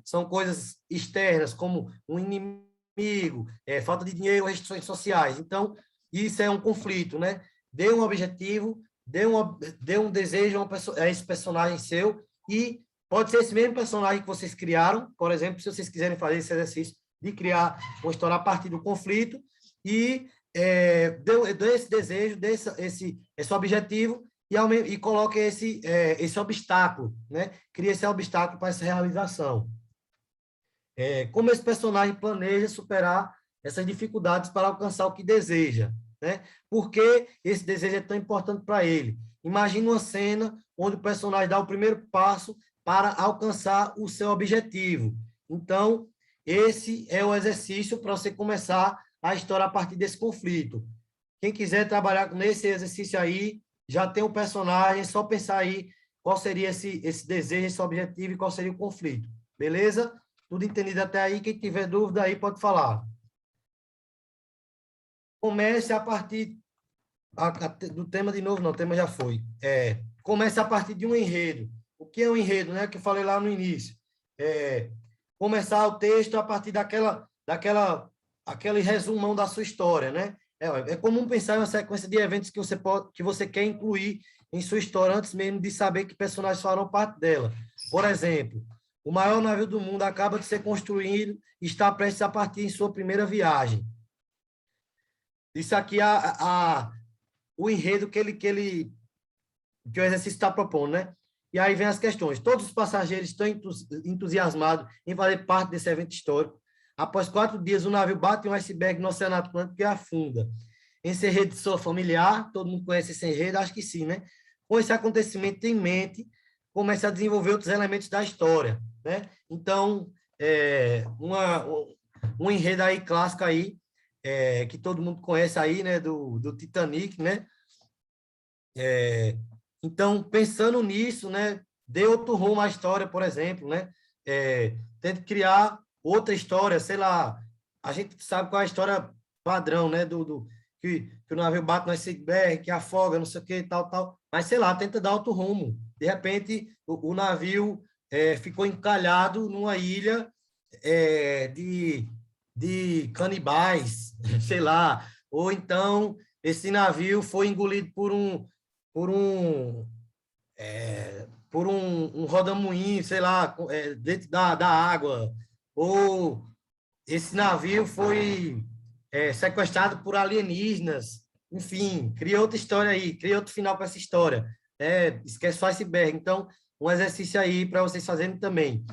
são coisas externas, como um inimigo, falta de dinheiro, restrições sociais. Então, isso é um conflito, né? Dê um objetivo, dê um desejo a esse personagem seu e pode ser esse mesmo personagem que vocês criaram, por exemplo, se vocês quiserem fazer esse exercício de criar uma história a partir do conflito e dê esse desejo, dê esse objetivo e coloque esse obstáculo, né? Cria esse obstáculo para essa realização. Como esse personagem planeja superar essas dificuldades para alcançar o que deseja, né? Por que esse desejo é tão importante para ele? Imagine uma cena onde o personagem dá o primeiro passo para alcançar o seu objetivo. Então, esse é o exercício para você começar a história a partir desse conflito. Quem quiser trabalhar nesse exercício aí, já tem um personagem, é só pensar aí qual seria esse desejo, esse objetivo e qual seria o conflito. Beleza? Tudo entendido até aí? Quem tiver dúvida aí pode falar. Comece a partir do tema de novo, não, o tema já foi. Comece a partir de um enredo. O que é um enredo, né? Que eu falei lá no início. Começar o texto a partir aquele resumão da sua história, né? É comum pensar em uma sequência de eventos que você quer incluir em sua história antes mesmo de saber que personagens farão parte dela. Por exemplo, o maior navio do mundo acaba de ser construído e está prestes a partir em sua primeira viagem. Isso aqui é o enredo que o exercício está propondo, né? E aí vem as questões. Todos os passageiros estão entusiasmados em fazer parte desse evento histórico. Após 4 dias, o navio bate um iceberg no Oceano Atlântico e afunda. Esse enredo de sua familiar, todo mundo conhece esse enredo? Acho que sim, né? Com esse acontecimento em mente, começa a desenvolver outros elementos da história, né? Então, um enredo aí clássico aí, que todo mundo conhece aí, né? Do Titanic, né? Então, pensando nisso, né? Dê outro rumo à história, por exemplo, né? Tente criar outra história, sei lá, a gente sabe qual é a história padrão, né, que o navio bate no iceberg, que afoga, não sei o que, tal, mas sei lá, tenta dar outro rumo. De repente, o navio ficou encalhado numa ilha de canibais, sei lá, ou então esse navio foi engolido por um rodamuinho, sei lá, dentro da água, ou esse navio foi sequestrado por alienígenas, enfim, cria outra história aí, cria outro final para essa história. Esquece só iceberg. Então, um exercício aí para vocês fazerem também.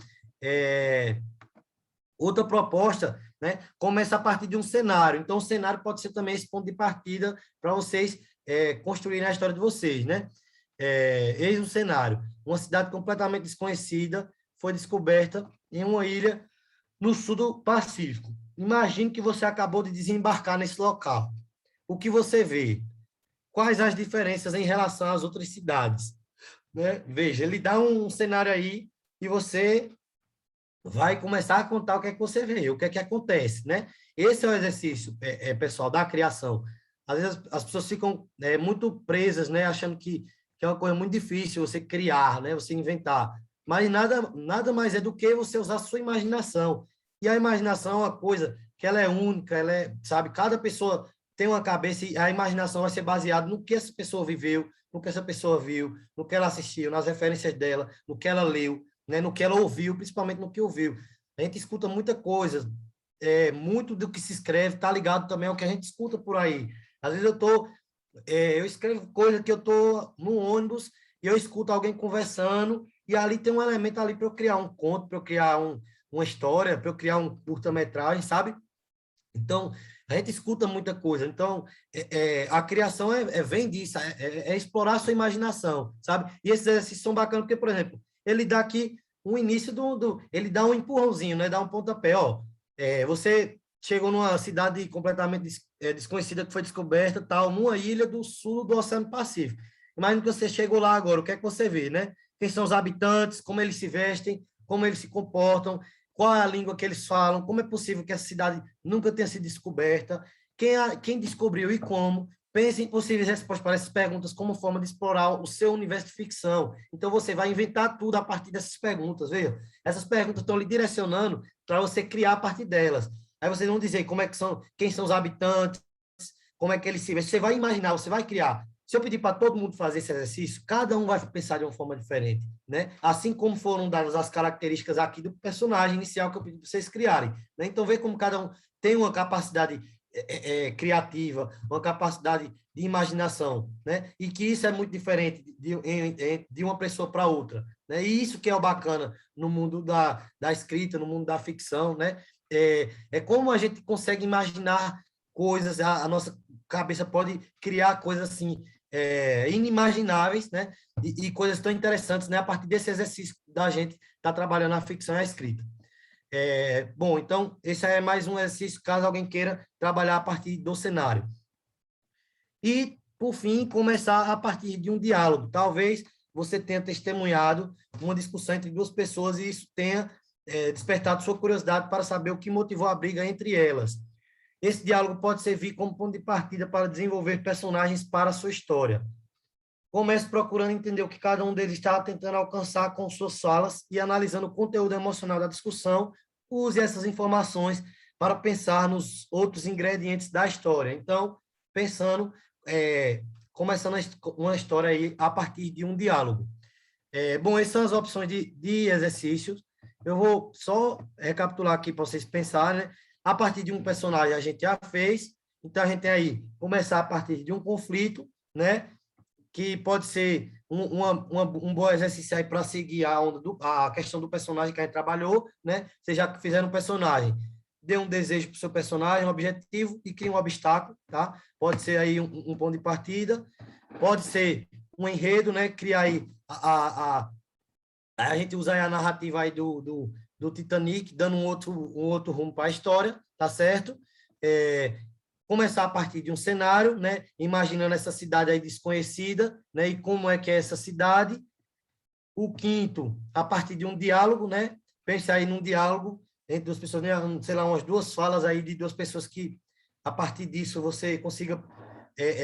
Outra proposta, né? Começa a partir de um cenário. Então, o cenário pode ser também esse ponto de partida para vocês construírem a história de vocês, né? Eis um cenário. Uma cidade completamente desconhecida foi descoberta em uma ilha no sul do Pacífico. Imagine que você acabou de desembarcar nesse local. O que você vê? Quais as diferenças em relação às outras cidades? Né? Veja, ele dá um cenário aí e você vai começar a contar o que é que você vê, o que é que acontece, né? Esse é o exercício, pessoal, da criação. Às vezes as pessoas ficam muito presas, né? Achando que é uma coisa muito difícil você criar, né? Você inventar. Mas nada mais é do que você usar a sua imaginação. E a imaginação é uma coisa que ela é única, sabe, cada pessoa tem uma cabeça e a imaginação vai ser baseada no que essa pessoa viveu, no que essa pessoa viu, no que ela assistiu, nas referências dela, no que ela leu, né, no que ela ouviu, principalmente no que ouviu. A gente escuta muita coisa, muito do que se escreve está ligado também ao que a gente escuta por aí. Às vezes eu escrevo coisa que eu estou no ônibus e eu escuto alguém conversando e ali tem um elemento ali para eu criar um conto, para eu criar uma história, para eu criar um curta-metragem, sabe? Então, a gente escuta muita coisa. Então, a criação vem disso, explorar a sua imaginação, sabe? E esses exercícios são bacanas porque, por exemplo, ele dá aqui um início ele dá um empurrãozinho, né? Dá um pontapé, ó. Você chegou numa cidade completamente desconhecida que foi descoberta, tal, numa ilha do sul do Oceano Pacífico. Imagina que você chegou lá agora, o que é que você vê, né? Quem são os habitantes, como eles se vestem, como eles se comportam, qual é a língua que eles falam, como é possível que essa cidade nunca tenha sido descoberta, quem descobriu e como. Pense em possíveis respostas para essas perguntas como forma de explorar o seu universo de ficção. Então, você vai inventar tudo a partir dessas perguntas, veja? Essas perguntas estão lhe direcionando para você criar a partir delas. Aí vocês vão dizer quem são os habitantes, como é que eles se vestem. Você vai imaginar, você vai criar. Se eu pedir para todo mundo fazer esse exercício, cada um vai pensar de uma forma diferente, né? Assim como foram dadas as características aqui do personagem inicial que eu pedi para vocês criarem, né? Então, vê como cada um tem uma capacidade criativa, uma capacidade de imaginação, né? E que isso é muito diferente de uma pessoa para outra, né? E isso que é o bacana no mundo da escrita, no mundo da ficção, né? É como a gente consegue imaginar coisas, a nossa cabeça pode criar coisas assim inimagináveis, né? E coisas tão interessantes, né? A partir desse exercício da gente estar trabalhando a ficção e a escrita. Bom, então, esse é mais um exercício, caso alguém queira trabalhar a partir do cenário. E, por fim, começar a partir de um diálogo. Talvez você tenha testemunhado uma discussão entre duas pessoas e isso tenha despertado sua curiosidade para saber o que motivou a briga entre elas. Esse diálogo pode servir como ponto de partida para desenvolver personagens para a sua história. Comece procurando entender o que cada um deles está tentando alcançar com suas falas e analisando o conteúdo emocional da discussão, use essas informações para pensar nos outros ingredientes da história. Então, pensando, começando uma história aí a partir de um diálogo. Bom, essas são as opções de exercícios. Eu vou só recapitular aqui para vocês pensarem, né? A partir de um personagem a gente já fez, então a gente tem aí, começar a partir de um conflito, né? Que pode ser um bom exercício aí para seguir a questão do personagem que a gente trabalhou, né? Vocês já fizeram um personagem, dê um desejo para o seu personagem, um objetivo e cria um obstáculo, tá? Pode ser aí um ponto de partida, pode ser um enredo, né? Criar aí a gente usa aí a narrativa aí do Titanic, dando um outro rumo para a história, tá certo? Começar a partir de um cenário, né? Imaginando essa cidade aí desconhecida, né? E como é que é essa cidade. O quinto, a partir de um diálogo, né? Pense aí num diálogo entre duas pessoas, né? Sei lá, umas duas falas aí de duas pessoas que, a partir disso, você consiga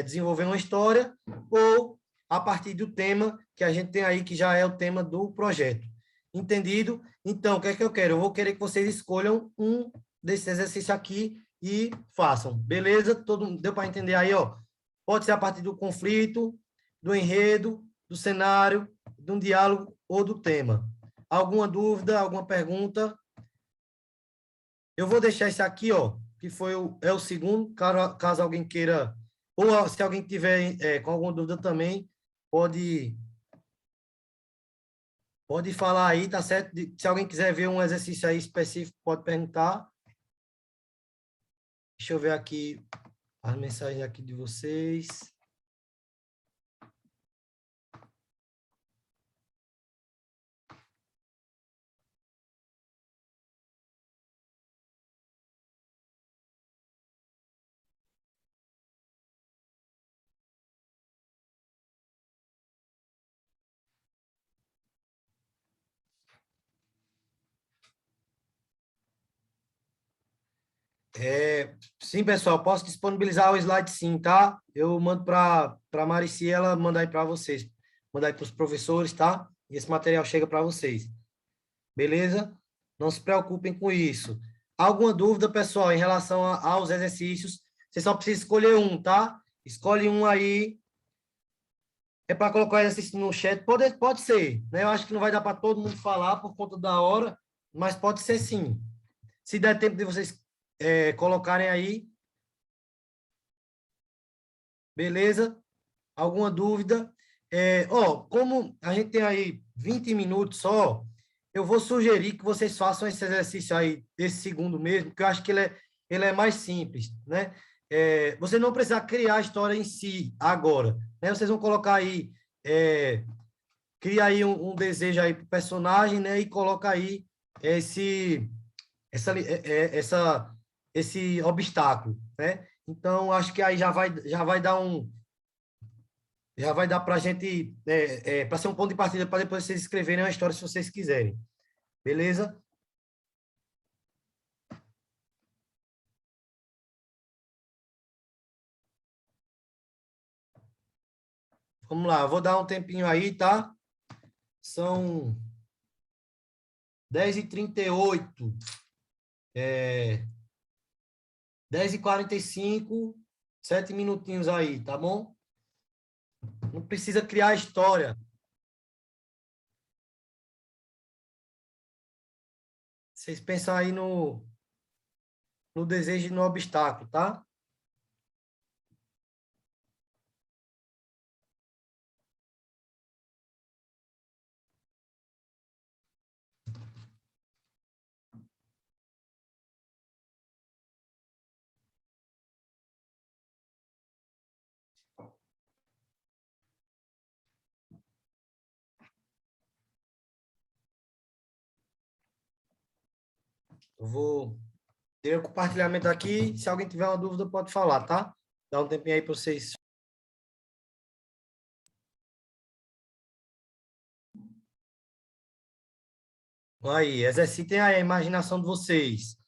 desenvolver uma história, ou a partir do tema que a gente tem aí, que já é o tema do projeto. Entendido? Então, o que é que eu quero? Eu vou querer que vocês escolham um desses exercícios aqui e façam. Beleza? Deu para entender aí, ó? Pode ser a partir do conflito, do enredo, do cenário, de um diálogo ou do tema. Alguma dúvida, alguma pergunta? Eu vou deixar esse aqui, ó, que é o segundo, caso alguém queira, ou se alguém tiver com alguma dúvida também, pode falar aí, tá certo? Se alguém quiser ver um exercício aí específico, pode perguntar. Deixa eu ver aqui as mensagens aqui de vocês. Sim, pessoal, posso disponibilizar o slide sim, tá? Eu mando para a Marici, ela manda aí para vocês, manda aí para os professores, tá? E esse material chega para vocês. Beleza? Não se preocupem com isso. Alguma dúvida, pessoal, em relação aos exercícios? Você só precisa escolher um, tá? Escolhe um aí. É para colocar o exercício no chat? Pode ser, né? Eu acho que não vai dar para todo mundo falar por conta da hora, mas pode ser sim. Se der tempo de vocês colocarem aí. Beleza? Alguma dúvida? Como a gente tem aí 20 minutos só, eu vou sugerir que vocês façam esse exercício aí, esse segundo mesmo, que eu acho que ele é mais simples, né? Você não precisa criar a história em si agora, né? Vocês vão colocar aí, cria aí um desejo aí para o personagem, né? E coloca aí esse obstáculo, né? Então, acho que aí já vai dar para a gente, para ser um ponto de partida para depois vocês escreverem uma história se vocês quiserem. Beleza? Vamos lá, vou dar um tempinho aí, tá? São 10h38. 10h45, 7 minutinhos aí, tá bom? Não precisa criar história. Vocês pensam aí no desejo e no obstáculo, tá? Eu vou ter o compartilhamento aqui. Se alguém tiver uma dúvida, pode falar, tá? Dá um tempinho aí para vocês. Aí, exercitem aí a imaginação de vocês.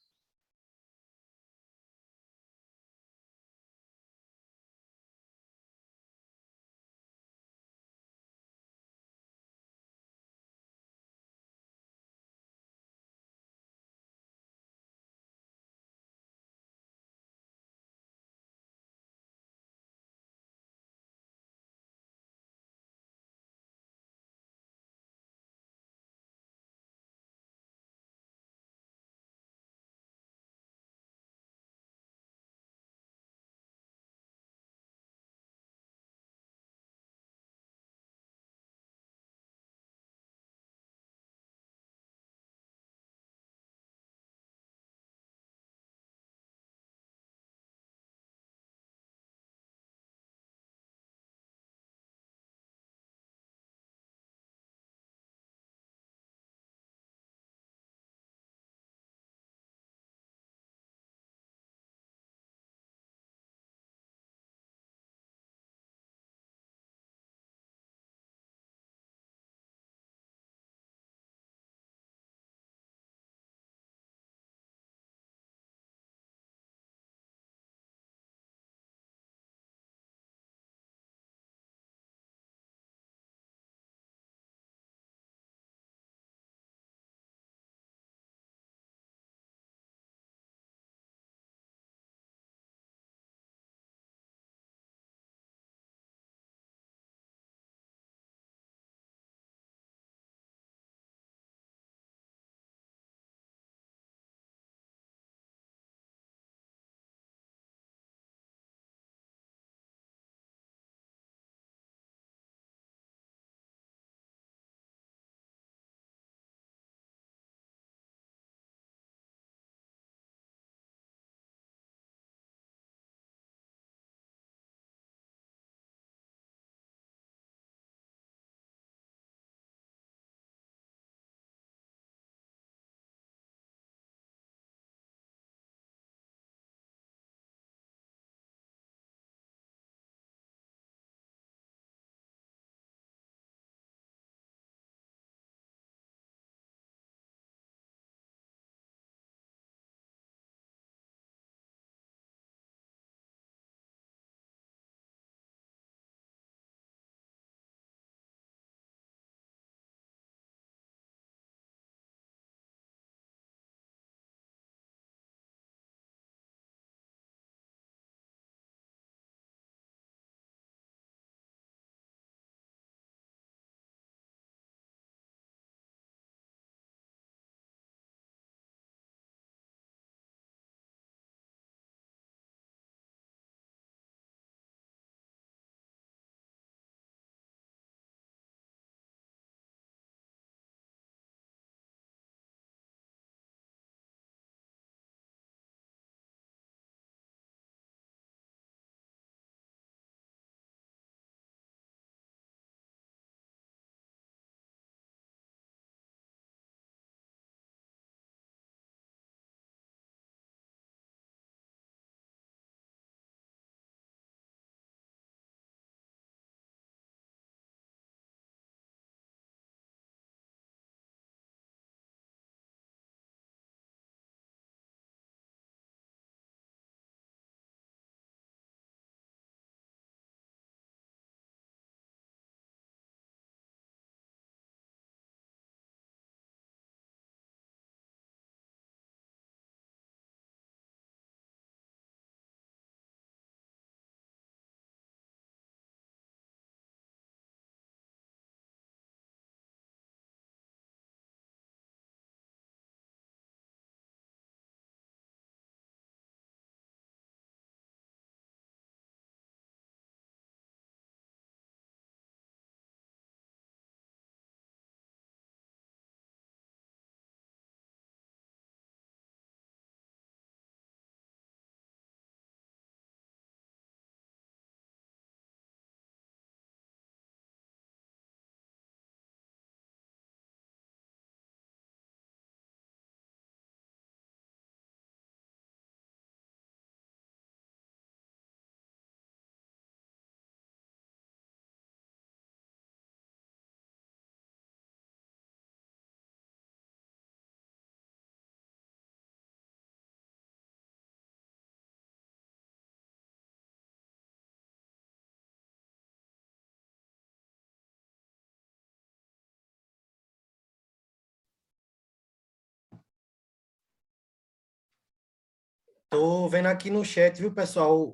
Tô vendo aqui no chat, viu, pessoal,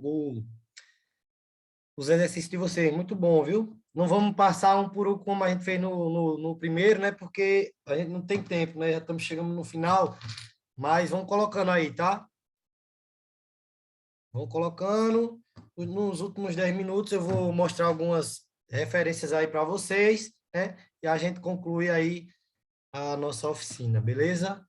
os exercícios de vocês. Muito bom, viu? Não vamos passar um por um como a gente fez no primeiro, né? Porque a gente não tem tempo, né? Já estamos chegando no final, mas vamos colocando aí, tá? Vamos colocando. Nos últimos 10 minutos eu vou mostrar algumas referências aí para vocês, né? E a gente conclui aí a nossa oficina, beleza?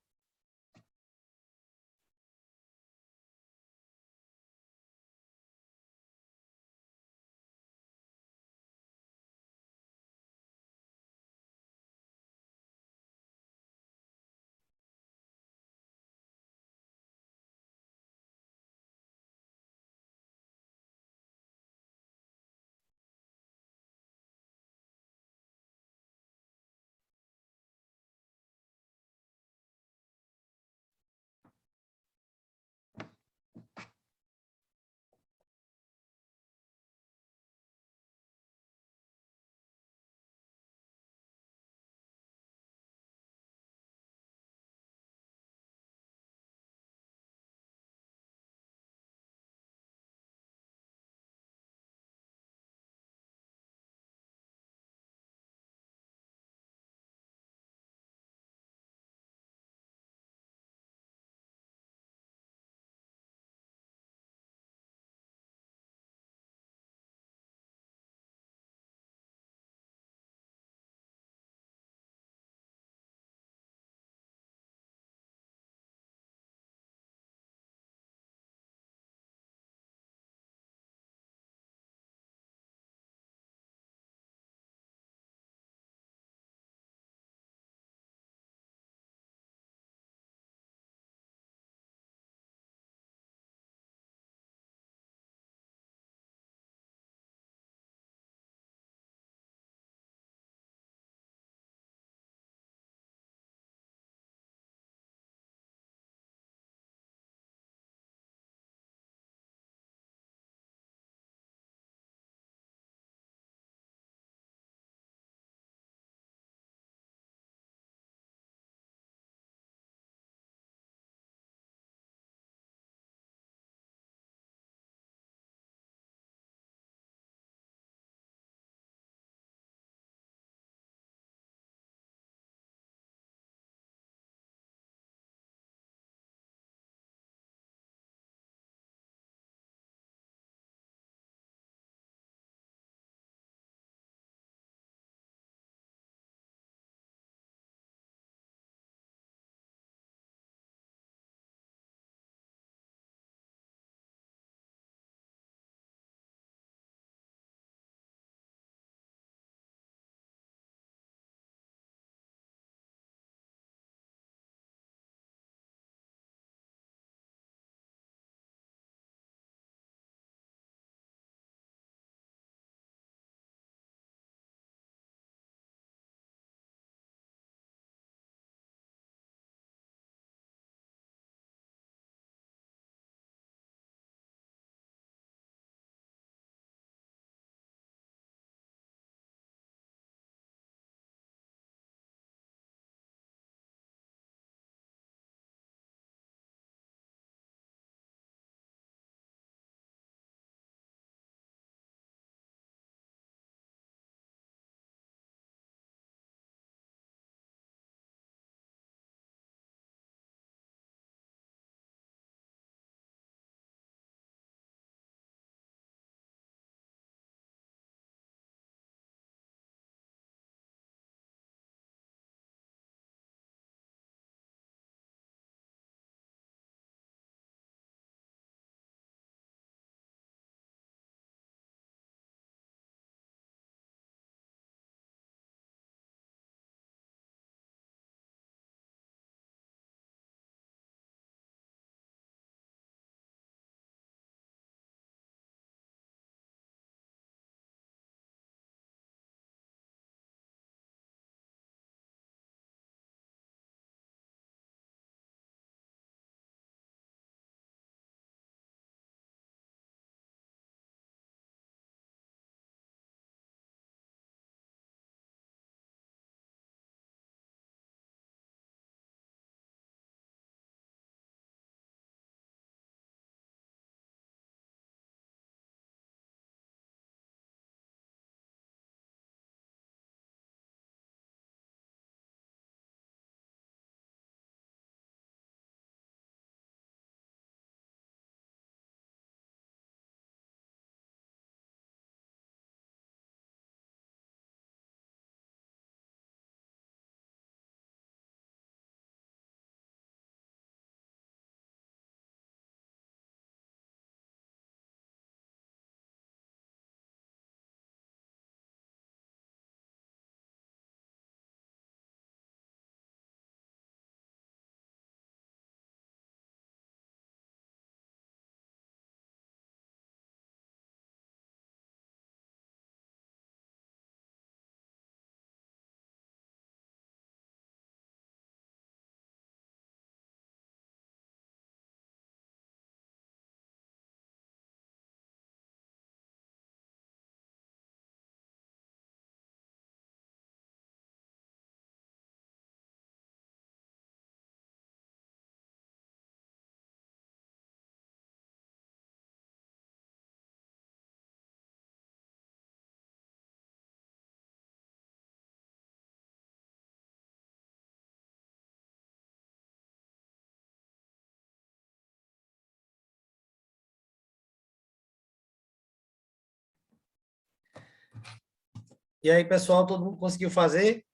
E aí, pessoal, todo mundo conseguiu fazer?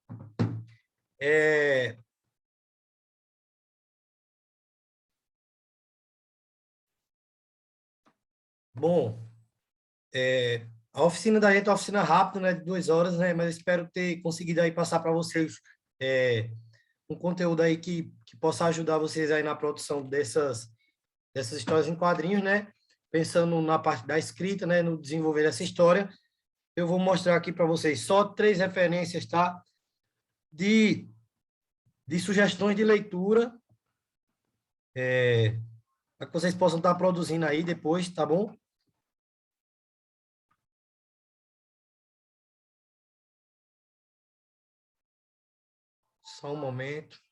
É... Bom, a oficina da gente é uma oficina rápida, né, de 2 horas, né, mas eu espero ter conseguido aí passar para vocês um conteúdo aí que possa ajudar vocês aí na produção dessas histórias em quadrinhos, né, pensando na parte da escrita, né, no desenvolver dessa história. Eu vou mostrar aqui para vocês só 3 referências, tá, de sugestões de leitura, para que vocês possam estar produzindo aí depois, tá bom? Só um momento.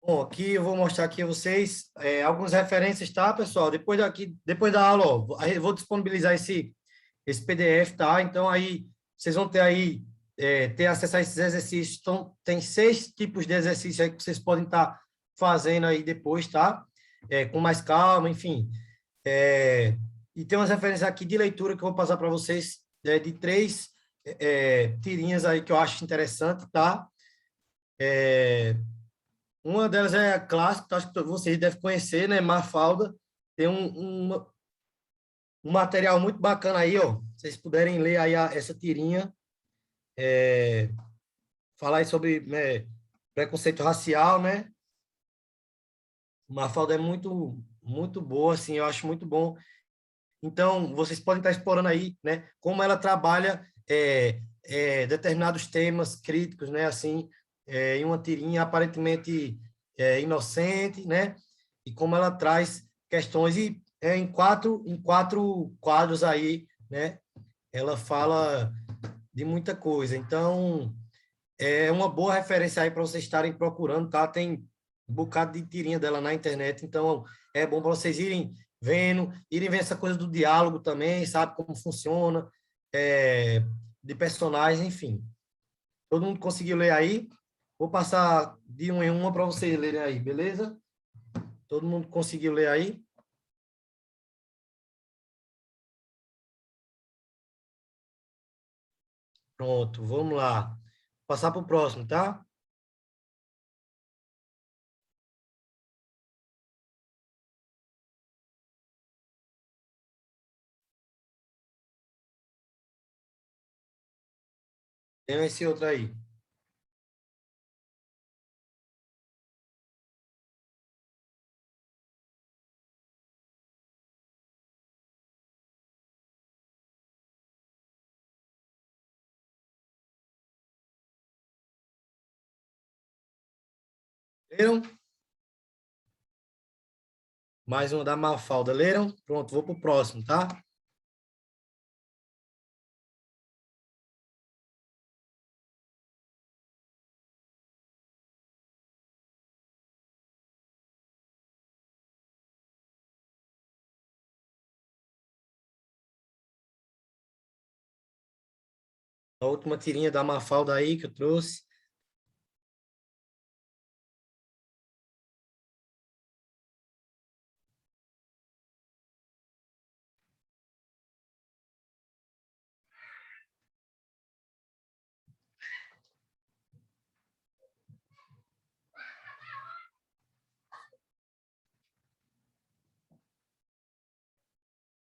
Bom, aqui eu vou mostrar aqui a vocês algumas referências, tá, pessoal? Depois da aula, ó, eu vou disponibilizar esse PDF, tá? Então, aí, vocês vão ter aí, ter acesso a esses exercícios. Então, tem 6 tipos de exercícios aí que vocês podem estar fazendo aí depois, tá? Com mais calma, enfim. E tem umas referências aqui de leitura que eu vou passar para vocês, de 3 tirinhas aí que eu acho interessante, tá? Uma delas é a clássica, acho que vocês devem conhecer, né? Mafalda. Tem um material muito bacana aí, ó. Se vocês puderem ler aí essa tirinha, falar aí sobre, né, preconceito racial, né? Mafalda é muito, muito boa, assim, eu acho muito bom. Então, vocês podem estar explorando aí, né? Como ela trabalha determinados temas críticos, né? Assim, em uma tirinha aparentemente inocente, né? E como ela traz questões e em quatro quadros aí, né? Ela fala de muita coisa. Então, é uma boa referência aí para vocês estarem procurando, tá? Tem um bocado de tirinha dela na internet, então é bom para vocês irem vendo essa coisa do diálogo também, sabe como funciona, de personagens, enfim. Todo mundo conseguiu ler aí? Vou passar de uma em uma para vocês lerem aí, beleza? Todo mundo conseguiu ler aí? Pronto, vamos lá. Passar para o próximo, tá? Tem esse outro aí. Leram? Mais uma da Mafalda. Leram? Pronto, vou para o próximo, tá? A última tirinha da Mafalda aí que eu trouxe.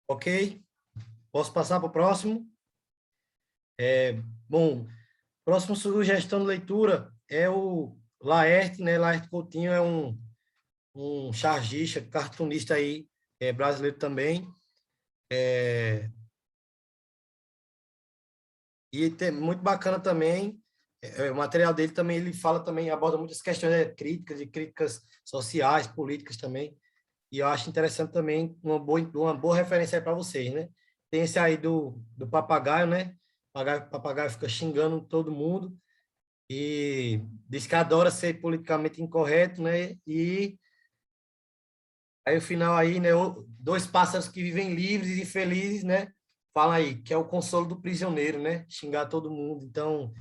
Ok? Posso passar para o próximo? Bom, próxima sugestão de leitura é o Laerte, né? Laerte Coutinho é um chargista, cartunista aí, brasileiro também. E tem, muito bacana também, o material dele também, ele fala também, aborda muitas questões críticas, de críticas sociais, políticas também, e eu acho interessante também, uma boa referência aí para vocês, né? Tem esse aí do papagaio, né? Papagaio fica xingando todo mundo e diz que adora ser politicamente incorreto, né? E aí o final aí, né? Dois pássaros que vivem livres e felizes, né? Fala aí, que é o consolo do prisioneiro, né? Xingar todo mundo. Então,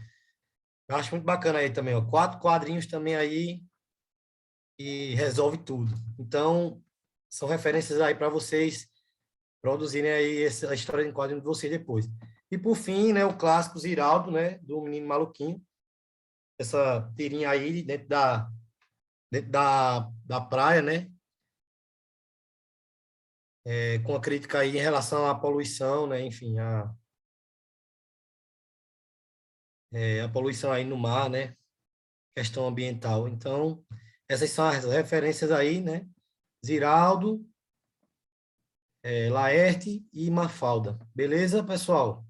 eu acho muito bacana aí também, ó. 4 quadrinhos também aí e resolve tudo. Então, são referências aí para vocês produzirem aí essa história em quadrinho de vocês depois. E por fim, né, o clássico Ziraldo, né, do Menino Maluquinho. Essa tirinha aí dentro da praia, né? Com a crítica aí em relação à poluição, né? Enfim, a poluição aí no mar, né? Questão ambiental. Então, essas são as referências aí, né? Ziraldo, Laerte e Mafalda. Beleza, pessoal?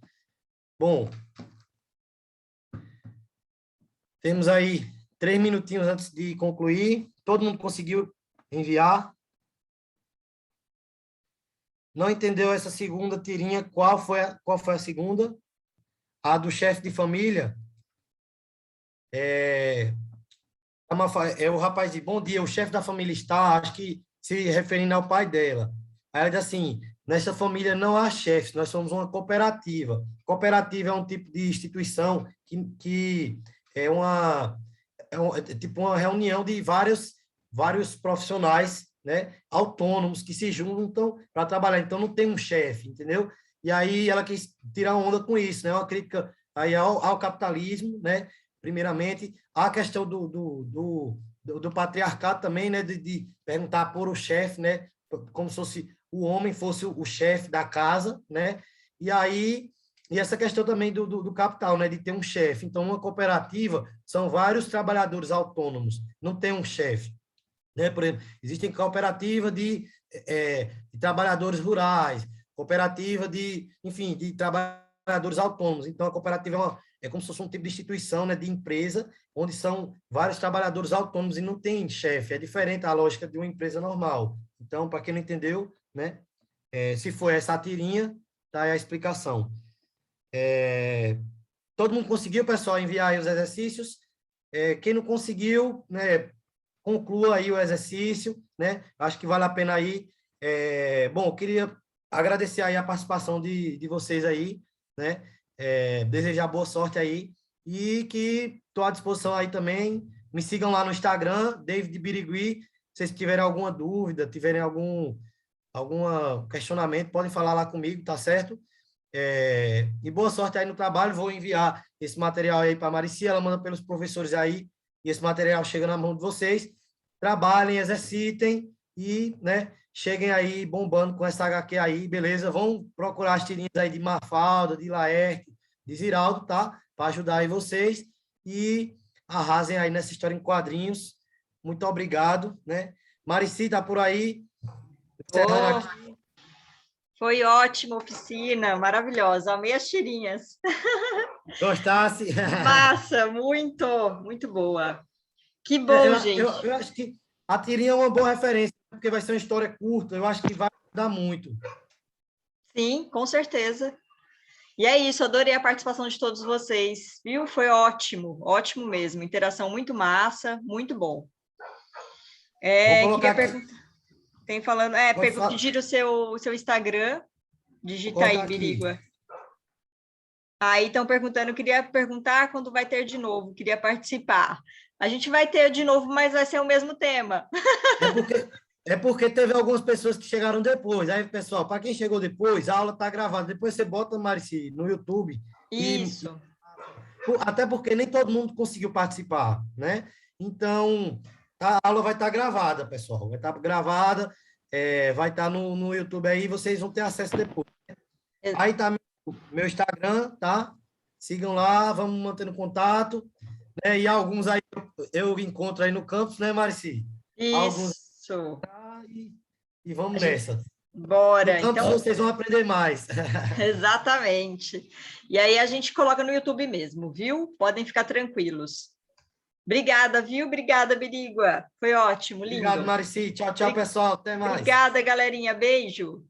Bom, temos aí 3 minutinhos antes de concluir. Todo mundo conseguiu enviar? Não entendeu essa segunda tirinha? Qual foi a segunda? A do chefe de família? O rapaz diz, bom dia, o chefe da família está, acho que se referindo ao pai dela. Aí ela diz assim, nessa família não há chefes, nós somos uma cooperativa. Cooperativa é um tipo de instituição que é tipo uma reunião de vários profissionais, né, autônomos que se juntam para trabalhar. Então, não tem um chefe, entendeu? E aí ela quis tirar onda com isso, né? Uma crítica aí ao capitalismo, né? Primeiramente, a questão do patriarcado também, né? De perguntar por o chefe, né? Como se fosse o homem fosse o chefe da casa, né? E aí, essa questão também do capital, né? De ter um chefe. Então, uma cooperativa são vários trabalhadores autônomos, não tem um chefe. Né? Por exemplo, existem cooperativas de trabalhadores rurais, cooperativa enfim, de trabalhadores autônomos. Então, a cooperativa é como se fosse um tipo de instituição, né, de empresa, onde são vários trabalhadores autônomos e não tem chefe. É diferente a lógica de uma empresa normal. Então, para quem não entendeu, né, se for essa tirinha, tá aí a explicação. Todo mundo conseguiu, pessoal, enviar aí os exercícios? Quem não conseguiu, né, conclua aí o exercício, né? Acho que vale a pena aí. Bom, eu queria agradecer aí a participação de vocês aí, né? Desejar boa sorte aí e que estou à disposição aí também. Me sigam lá no Instagram, David Birigui. Se vocês tiverem alguma dúvida, tiverem algum questionamento, podem falar lá comigo, tá certo? E boa sorte aí no trabalho. Vou enviar esse material aí para a Marici, ela manda pelos professores aí, e esse material chega na mão de vocês. Trabalhem, exercitem e, né, cheguem aí bombando com essa HQ aí, beleza? Vão procurar as tirinhas aí de Mafalda, de Laerte, de Ziraldo, tá? Para ajudar aí vocês e arrasem aí nessa história em quadrinhos. Muito obrigado, né? Marici, tá por aí? Foi ótima a oficina, maravilhosa. Amei as tirinhas. Gostasse? Massa, muito boa. Que bom, gente. Eu acho que a tirinha é uma boa referência, porque vai ser uma história curta, eu acho que vai ajudar muito. Sim, com certeza. E é isso, adorei a participação de todos vocês, viu? Foi ótimo mesmo. Interação muito massa, muito bom. Queria perguntar. Tem falando, pediram o seu Instagram, digita aí, Birigua. Aí estão perguntando, queria perguntar quando vai ter de novo, queria participar. A gente vai ter de novo, mas vai ser o mesmo tema. Porque teve algumas pessoas que chegaram depois. Aí, pessoal, para quem chegou depois, a aula está gravada. Depois você bota, Marici, no YouTube. Isso. Até porque nem todo mundo conseguiu participar, né? Então, a aula vai estar gravada, pessoal. Vai estar gravada, vai estar no YouTube aí, vocês vão ter acesso depois. Aí está meu Instagram, tá? Sigam lá, vamos mantendo contato. Né? E alguns aí eu encontro aí no campus, né, Marici? Isso. E vamos nessa. Bora, No campus então. vocês vão aprender mais. Exatamente. E aí a gente coloca no YouTube mesmo, viu? Podem ficar tranquilos. Obrigada, viu? Obrigada, Birigua. Foi ótimo, lindo. Obrigado, Marici. Tchau, tchau, pessoal. Até mais. Obrigada, galerinha. Beijo.